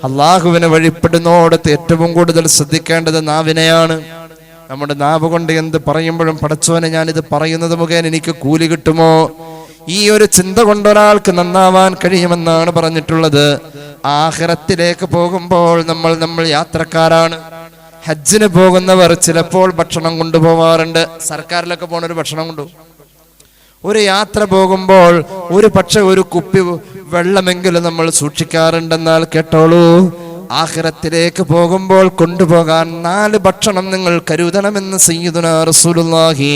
അള്ളാഹുവിനെ വഴിപ്പെടുന്നോടത്ത് ഏറ്റവും കൂടുതൽ ശ്രദ്ധിക്കേണ്ടത് നാവിനെയാണ്. നമ്മുടെ നാവ് കൊണ്ട് എന്ത് പറയുമ്പോഴും പടച്ചോനെ ഞാനിത് പറയുന്നത് മുഖേന എനിക്ക് കൂലി കിട്ടുമോ, ഈ ഒരു ചിന്ത കൊണ്ടൊരാൾക്ക് നന്നാവാൻ കഴിയുമെന്നാണ് പറഞ്ഞിട്ടുള്ളത്. ആഖിറത്തിലേക്ക് പോകുമ്പോൾ നമ്മൾ യാത്രക്കാരാണ്. ഹജ്ജിന് പോകുന്നവർ ചിലപ്പോൾ ഭക്ഷണം കൊണ്ടുപോവാറുണ്ട്. സർക്കാരിലൊക്കെ പോണ ഒരു ഭക്ഷണം കൊണ്ടുപോകും. ഒരു യാത്ര പോകുമ്പോൾ ഒരു പക്ഷെ ഒരു കുപ്പി വെള്ളമെങ്കിലും നമ്മൾ സൂക്ഷിക്കാറുണ്ടെന്നാൽ കേട്ടോളൂ, ആഖിറത്തിലേക്ക് പോകുമ്പോൾ കൊണ്ടുപോകാൻ 4 ഭക്ഷണം നിങ്ങൾ കരുതണമെന്ന് സയ്യിദുനാ റസൂലുള്ളാഹി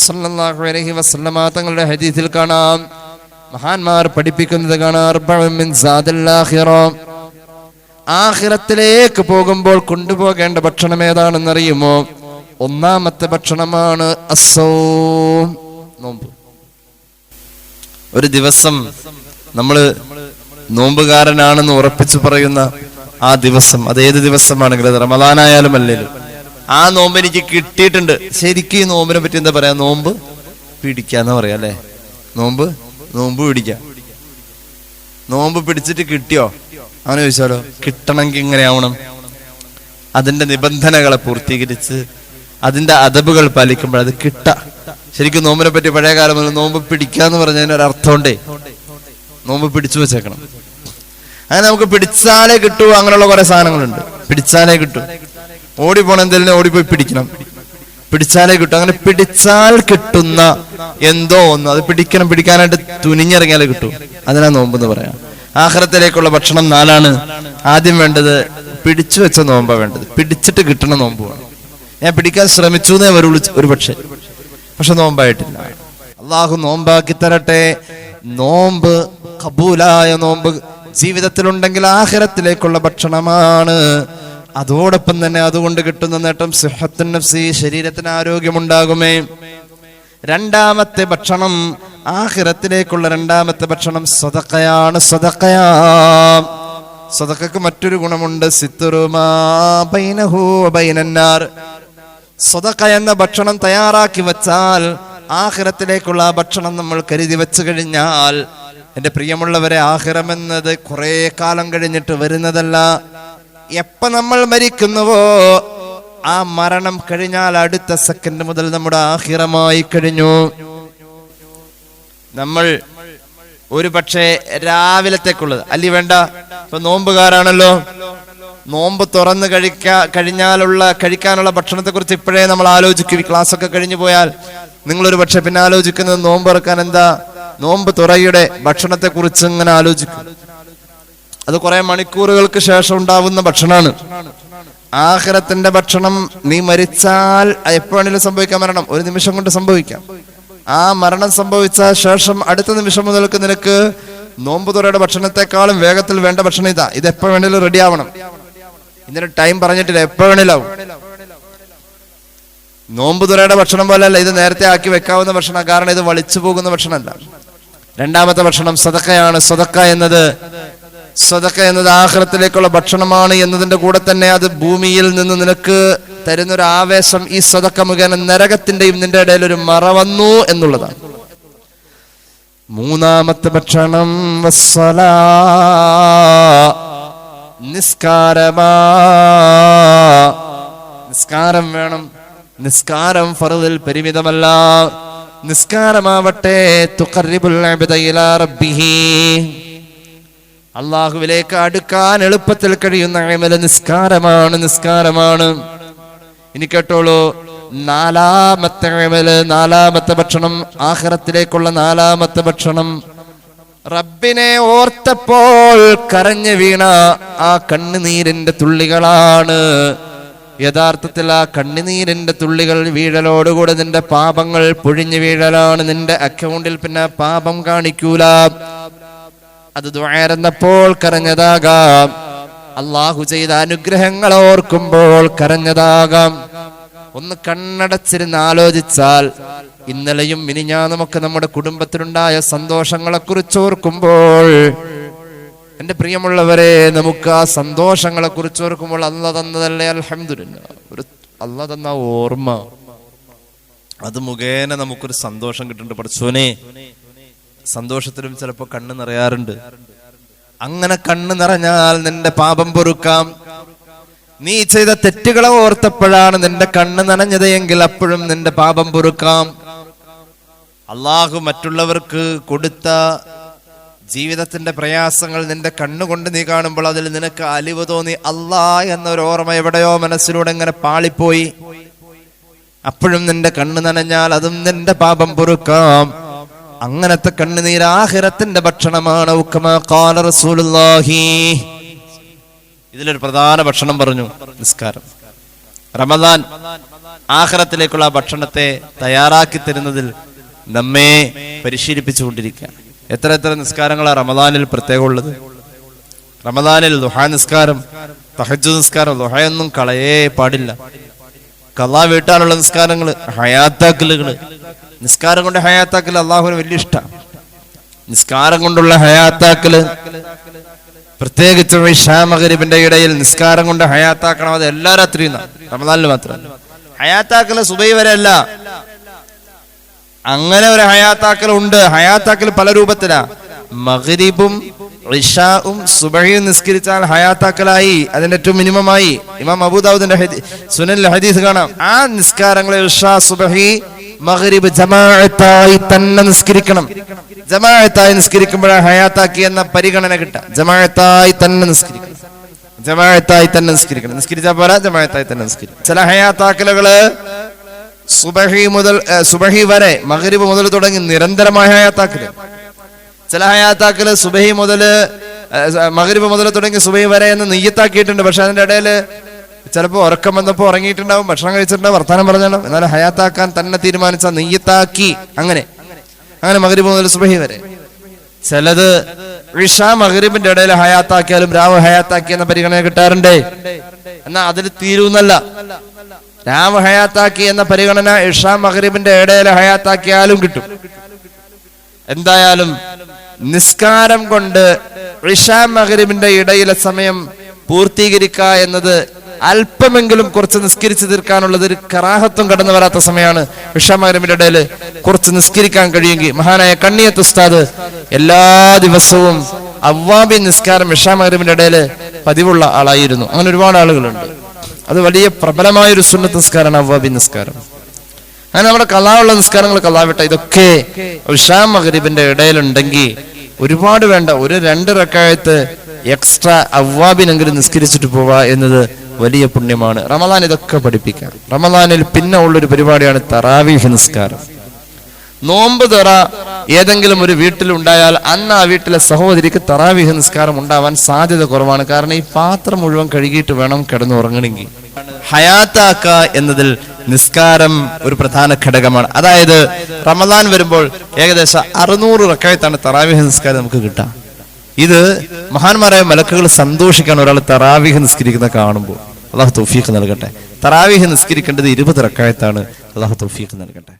സല്ലല്ലാഹു അലൈഹി വസല്ലമ തങ്ങളുടെ ഹദീസിൽ കാണാം. മഹാന്മാർ പഠിപ്പിക്കുന്നത് കാണാം, അർബഉ മിൻ സാദിൽ ആഖിറ. ആഖിറത്തിലേക്ക് പോകുമ്പോൾ കൊണ്ടുപോകേണ്ട ഭക്ഷണം ഏതാണെന്നറിയുമോ? ഒന്നാമത്തെ ഭക്ഷണമാണ് അസ്സൗം, നോമ്പ്. ഒരു ദിവസം നമ്മൾ നോമ്പുകാരനാണെന്ന് ഉറപ്പിച്ചു പറയുന്ന ആ ദിവസം, അതേത് ദിവസമാണെങ്കിലും, അത് റമദാനായാലും അല്ലേലും, ആ നോമ്പ് എനിക്ക് കിട്ടിയിട്ടുണ്ട്. ശരിക്കും ഈ നോമ്പിനെ പറ്റി എന്താ പറയാ? നോമ്പ് പിടിക്കാന്ന് പറയാ അല്ലെ? നോമ്പ് പിടിക്കാം. നോമ്പ് പിടിച്ചിട്ട് കിട്ടിയോ അങ്ങനെ ചോദിച്ചാലോ? കിട്ടണമെങ്കിൽ ഇങ്ങനെയാവണം. അതിന്റെ നിബന്ധനകളെ പൂർത്തീകരിച്ച് അതിന്റെ അദബുകൾ പാലിക്കുമ്പോൾ അത് ശരിക്കും നോമ്പിനെ പറ്റി പഴയ കാലം മുതൽ നോമ്പ് പിടിക്കാന്ന് പറഞ്ഞതിന് ഒരു അർത്ഥമുണ്ടേ. നോമ്പ് പിടിച്ചു വെച്ചേക്കണം. അങ്ങനെ നമുക്ക് പിടിച്ചാലേ കിട്ടൂ, അങ്ങനെയുള്ള കുറെ സാധനങ്ങളുണ്ട്. പിടിച്ചാലേ കിട്ടൂ. ഓടിപ്പോണ എന്തെങ്കിലും ഓടിപ്പോയി പിടിച്ചാലേ കിട്ടും. അങ്ങനെ പിടിച്ചാൽ കിട്ടുന്ന എന്തോ ഒന്ന്, അത് പിടിക്കാനായിട്ട് തുനിഞ്ഞിറങ്ങിയാലേ കിട്ടൂ. അതിനാ നോമ്പെന്ന് പറയാം. ആഖിറത്തിലേക്കുള്ള ഭക്ഷണം 4ആണ്. ആദ്യം വേണ്ടത് പിടിച്ചു വെച്ച നോമ്പാ വേണ്ടത്. പിടിച്ചിട്ട് കിട്ടണ നോമ്പ് വേണം. ഞാൻ പിടിക്കാൻ ശ്രമിച്ചു എന്നേ വരുള്ളൂ ഒരു പക്ഷെ നോമ്പായിട്ടില്ല. അള്ളാഹു നോമ്പാക്കി തരട്ടെ. നോമ്പ് ഖബൂലായ നോമ്പ് ജീവിതത്തിലുണ്ടെങ്കിൽ ആഖിറത്തിലേക്കുള്ള ഭക്ഷണമാണ്. അതോടൊപ്പം തന്നെ അതുകൊണ്ട് കിട്ടുന്ന നേട്ടം സിഹത്തുൻ നഫ്സി, ശരീരത്തിന് ആരോഗ്യമുണ്ടാകുമേ. രണ്ടാമത്തെ ഭക്ഷണം, ആഖിറത്തിലേക്കുള്ള രണ്ടാമത്തെ ഭക്ഷണം സദഖയാണ്. സദഖക്ക് മറ്റൊരു ഗുണമുണ്ട്, സിത്റുമാ ബൈനഹു വബൈനന്നാർ. സദഖ എന്ന ഭക്ഷണം തയ്യാറാക്കി വെച്ചാൽ, ആഖിറത്തിലേക്കുള്ള ആ ഭക്ഷണം നമ്മൾ കരുതി വെച്ചു കഴിഞ്ഞാൽ, എന്റെ പ്രിയമുള്ളവരെ, ആഖിറം എന്നത് കുറെ കാലം കഴിഞ്ഞിട്ട് വരുന്നതല്ല. എപ്പ നമ്മൾ മരിക്കുന്നുവോ ആ മരണം കഴിഞ്ഞാൽ അടുത്ത സെക്കൻഡ് മുതൽ നമ്മുടെ ആഖിറമായി കഴിഞ്ഞു. നമ്മൾ ഒരു പക്ഷേ രാവിലത്തേക്കുള്ളത് അല്ലി വേണ്ട. ഇപ്പൊ നോമ്പുകാരാണല്ലോ, നോമ്പ് തുറന്ന് കഴിക്കാനുള്ള ഭക്ഷണത്തെ കുറിച്ച് ഇപ്പോഴേ നമ്മൾ ആലോചിക്കും. ഈ ക്ലാസ് ഒക്കെ കഴിഞ്ഞു പോയാൽ നിങ്ങളൊരു പക്ഷെ പിന്നെ ആലോചിക്കുന്നത് നോമ്പ് തുറക്കാൻ എന്താ, നോമ്പ് തുറയുടെ ഭക്ഷണത്തെ കുറിച്ച് ഇങ്ങനെ ആലോചിക്കും. അത് കുറെ മണിക്കൂറുകൾക്ക് ശേഷം ഉണ്ടാവുന്ന ഭക്ഷണമാണ്. ആഖിറത്തിന്റെ ഭക്ഷണം നീ മരിച്ചാൽ എപ്പോഴെങ്കിലും സംഭവിക്കാൻ മരണം ഒരു നിമിഷം കൊണ്ട് സംഭവിക്കാം. ആ മരണം സംഭവിച്ച ശേഷം അടുത്ത നിമിഷം മുതൽക്ക് നിനക്ക് നോമ്പുതുറയുടെ ഭക്ഷണത്തെക്കാളും വേഗത്തിൽ വേണ്ട ഭക്ഷണം ഇതാ. ഇത് എപ്പോ വേണേലും റെഡി ആവണം. ഇതിന് ടൈം പറഞ്ഞിട്ടില്ല, എപ്പോ വേണേലാവും. നോമ്പുതുറയുടെ ഭക്ഷണം പോലെയല്ല ഇത്, നേരത്തെ ആക്കി വെക്കാവുന്ന ഭക്ഷണം. കാരണം ഇത് വളിച്ചു പോകുന്ന ഭക്ഷണമല്ല. രണ്ടാമത്തെ ഭക്ഷണം സദഖയാണ്. സദഖ എന്നത് ആഖിറത്തിലേക്കുള്ള ഭക്ഷണമാണ് എന്നതിന്റെ കൂടെ തന്നെ അത് ഭൂമിയിൽ നിന്ന് നിനക്ക് തരുന്നൊരു ആവേശം. ഈ സദഖ മുഖേന നരകത്തിന്റെയും നിന്റെ ഇടയിൽ ഒരു മറ വന്നു എന്നുള്ളതാണ്. മൂന്നാമത്തെ ഭക്ഷണം നിസ്കാരം വേണം. നിസ്കാരം ഫർദിൽ പരിമിതമല്ല. നിസ്കാരമാവട്ടെ തുഖർരിബുൽ അബ്ദ ഇലാ റബ്ബിഹി, അല്ലാഹുവിലേക്ക് അടുക്കാൻ എളുപ്പത്തിൽ കഴിയുന്ന അമൽ നിസ്കാരമാണ്. ഇനി കേട്ടോളൂ, നാലാമത്തെ അമൽ, നാലാമത്തെ ഭക്ഷണം, ആഖിറത്തിലേക്കുള്ള നാലാമത്തെ ഭക്ഷണം, റബ്ബിനെ ഓർത്തപ്പോൾ കരഞ്ഞു വീണ ആ കണ്ണുനീരിന്റെ തുള്ളികളാണ്. യഥാർത്ഥത്തിൽ ആ കണ്ണുനീരിന്റെ തുള്ളികൾ വീഴലോടുകൂടെ നിന്റെ പാപങ്ങൾ പൊഴിഞ്ഞു വീഴലാണ്. നിന്റെ അക്കൗണ്ടിൽ പിന്നെ പാപം കാണിക്കൂല. അത് ദുആയിരുന്നപ്പോൾ കരഞ്ഞതാകാം, അള്ളാഹു ചെയ്ത അനുഗ്രഹങ്ങൾ ഓർക്കുമ്പോൾ കരഞ്ഞതാകാം. ഒന്ന് കണ്ണടച്ചിരുന്ന് ആലോചിച്ചാൽ ഇന്നലെയും മിനിഞ്ഞാന്നുമൊക്കെ നമ്മുടെ കുടുംബത്തിലുണ്ടായ സന്തോഷങ്ങളെ കുറിച്ച് ഓർക്കുമ്പോൾ, എന്റെ പ്രിയമുള്ളവരെ, നമുക്ക് ആ സന്തോഷങ്ങളെ കുറിച്ച് ഓർക്കുമ്പോൾ അല്ലാഹ് തന്നതല്ലേ അൽഹംദുലില്ലാഹ്, ഒരു അല്ലാഹ് തന്ന ഓർമ്മ, അത് മുഖേന നമുക്കൊരു സന്തോഷം കിട്ടുന്നുണ്ട്. പടച്ചോനെ, സന്തോഷത്തിലും ചിലപ്പോ കണ്ണ് നിറയാറുണ്ട്. അങ്ങനെ കണ്ണ് നിറഞ്ഞാൽ നിന്റെ പാപം പൊറുക്കാം. നീ ചെയ്ത തെറ്റുകളെ ഓർത്തപ്പോഴാണ് നിന്റെ കണ്ണ് നനഞ്ഞത് എങ്കിൽ അപ്പോഴും നിന്റെ പാപം പൊറുക്കാം. അള്ളാഹു മറ്റുള്ളവർക്ക് കൊടുത്ത ജീവിതത്തിന്റെ പ്രയാസങ്ങൾ നിന്റെ കണ്ണുകൊണ്ട് നീ കാണുമ്പോൾ അതിൽ നിനക്ക് അലിവ് തോന്നി. അല്ലാഹ് എന്നൊരു ഓർമ്മ എവിടെയോ മനസ്സിലൂടെ ഇങ്ങനെ പാളിപ്പോയി. അപ്പോഴും നിന്റെ കണ്ണ് നനഞ്ഞാൽ അതും നിന്റെ പാപം പൊറുക്കാം. അങ്ങനത്തെ കണ്ണുനീര് ആഖിറത്തിന്റെ ഭക്ഷണമാണ്. ഖാല റസൂലുള്ളാഹി, ഇതിലൊരു പ്രധാന ഭക്ഷണം പറഞ്ഞു, നിസ്കാരം. റമദാൻ ആഖിറത്തിലേക്കുള്ള ഭക്ഷണത്തെ തയ്യാറാക്കി തരുന്നതിൽ നമ്മെ പരിശീലിപ്പിച്ചുകൊണ്ടിരിക്കുക. എത്ര നിസ്കാരങ്ങളാണ് റമദാനിൽ പ്രത്യേകം ഉള്ളത്. റമദാനിൽ ദുഹാ നിസ്കാരം, തഹജ്ജുദ് നിസ്കാരം, ദുഹയൊന്നും കളയേ പാടില്ല. ഖളാ വീട്ടാനുള്ള നിസ്കാരങ്ങള്, ഹയാത്താക്കലുകള്. നിസ്കാരം കൊണ്ട് ഹയാത്താക്കൽ അള്ളാഹുവിന് വലിയ ഇഷ്ടമാണ്. നിസ്കാരം കൊണ്ടുള്ള ഹയാത്താക്കല്, പ്രത്യേകിച്ച് ഇശാ മഗ്രിബിന്റെ ഇടയിൽ നിസ്കാരം കൊണ്ട് ഹയാത്താക്കണം. അത് എല്ലാ രാത്രിയും, റമദാനിൽ മാത്രമല്ല. ഹയാത്താക്കല് സുബൈ വരെ അല്ല, അങ്ങനെ ഒരു ഹയാത്താക്കൽ ഉണ്ട്. ഹയാത്താക്കൽ പല രൂപത്തിലാ. മഗ്രിബും ഇശാഉം സുബഹിയും നിസ്കരിച്ചാൽ ഹയാത്താക്കലായി, അതിന്റെ ഏറ്റവും മിനിമമായി. ഇമാം അബൂദാവൂദിന്റെ സുനനിൽ ഹദീസ് കാണാം. ആ നിസ്കാരങ്ങളെ ഇശാ, സുബഹി, മഗ്രിബ് ജമാഅത്തായി തന്നെ നിസ്കരിക്കണം. ജമാഅത്തായി നിസ്കരിക്കുമ്പോഴാണ് ഹയാത്താക്കി എന്ന പരിഗണന കിട്ടുക. ജമാഅത്തായി തന്നെ നിസ്കരിക്കണം, ജമാഅത്തായി തന്നെ നിസ്കരിക്കണം. നിസ്കരിച്ചാൽ പോരാ, ജമാഅത്തായി തന്നെ നിസ്കരിക്കണം. ചില ഹയാത്താക്കലുകള് സുബഹി വരെ, മഗ്രിബ് മുതൽ തുടങ്ങി നിരന്തരമായ ഹയാത്താക്കല്. ചില ഹയാത്താക്കല് സുബഹി മുതൽ, മഗ്രിബ് മുതൽ തുടങ്ങി സുബഹി വരെ എന്ന് നിയ്യത്താക്കിയിട്ടുണ്ട്. പക്ഷെ അതിന്റെ ഇടയിൽ ചിലപ്പോൾ ഉറക്കം വന്നപ്പോൾ ഉറങ്ങിയിട്ടുണ്ടാവും, ഭക്ഷണം കഴിച്ചിട്ടുണ്ടാവും, വർത്താനം പറഞ്ഞിട്ടുണ്ടാവും. എന്നാലും ഹയാത്താക്കാൻ തന്നെ തീരുമാനിച്ച നിയ്യത്താക്കി. അങ്ങനെ മഗ്രിബ് മുതൽ സുബഹി വരെ. ചിലത് ഇശാ മഗ്രിബിന്റെ ഇടയിൽ ഹയാത്താക്കിയാലും രാവ് ഹയാത്താക്കി എന്ന പരിഗണന കിട്ടാറുണ്ട്. എന്നാ അതിൽ തീരുന്നല്ല. രാവ് ഹയാത്താക്കി എന്ന പരിഗണന ഇശാ മഗ്രിബിന്റെ ഇടയിൽ ഹയാത്താക്കിയാലും കിട്ടും. എന്തായാലും നിസ്കാരം കൊണ്ട് ഇശാ മഗ്രിബിന്റെ ഇടയിലെ സമയം പൂർത്തീകരിക്കുക എന്നത് അല്പമെങ്കിലും കുറച്ച് നിസ്കരിച്ചു തീർക്കാനുള്ളത് ഒരു കറാഹത്വം കടന്നു വരാത്ത സമയമാണ്. ഇശാ മഗ്രിബിന്റെ ഇടയിൽ കുറച്ച് നിസ്കരിക്കാൻ കഴിയുമെങ്കിൽ, മഹാനായ കണ്ണിയത്ത് ഉസ്താദ് എല്ലാ ദിവസവും അവ്വാബി നിസ്കാരം ഇശാ മഗ്രിബിന്റെ ഇടയിൽ പതിവുള്ള ആളായിരുന്നു. അങ്ങനെ ഒരുപാട് ആളുകളുണ്ട്. അത് വലിയ പ്രബലമായൊരു സുന്നത്ത് നിസ്കാരമാണ് അവ്വാബി നിസ്കാരം. അങ്ങനെ നമ്മുടെ കലാവുള്ള നിസ്കാരങ്ങൾ, കലാവിട്ട ഇതൊക്കെ ഇശാ മഗ്രിബിന്റെ ഇടയിലുണ്ടെങ്കിൽ ഒരുപാട് വേണ്ട, ഒരു 2 റക്അത്ത് എക്സ്ട്രാ അവ്വാബിനെങ്കിലും നിസ്കരിച്ചിട്ട് പോവുക എന്നത് വലിയ പുണ്യമാണ്. റമദാൻ ഇതൊക്കെ പഠിപ്പിക്കാം. റമദാനിൽ പിന്നെ ഉള്ളൊരു പരിപാടിയാണ് തറാവീഹ് നിസ്കാരം. നോമ്പ് തുറ ഏതെങ്കിലും ഒരു വീട്ടിലുണ്ടായാൽ അന്ന് ആ വീട്ടിലെ സഹോദരിക്ക് തറാവീഹ് നിസ്കാരം ഉണ്ടാവാൻ സാധ്യത കുറവാണ്. കാരണം ഈ പാത്രം മുഴുവൻ കഴുകിയിട്ട് വേണം കിടന്നുറങ്ങണമെങ്കിൽ. ഹയാത്താക്ക എന്നതിൽ നിസ്കാരം ഒരു പ്രധാന ഘടകമാണ്. അതായത് റമദാൻ വരുമ്പോൾ ഏകദേശം 600 റക്അത്താണ് തറാവീഹ് നിസ്കാരം നമുക്ക് കിട്ടുക. ഇത് മഹാന്മാരായ മലക്കുകൾ സന്തോഷിക്കാൻ ഒരാൾ തറാവീഹ് നിസ്കരിക്കുന്ന കാണുമ്പോൾ. അള്ളാഹു തൗഫീഖ് നൽകട്ടെ. തറാവീഹ് നിസ്കരിക്കേണ്ടത് 20 റക്അത്താണ്. അള്ളാഹു തൗഫീഖ് നൽകട്ടെ.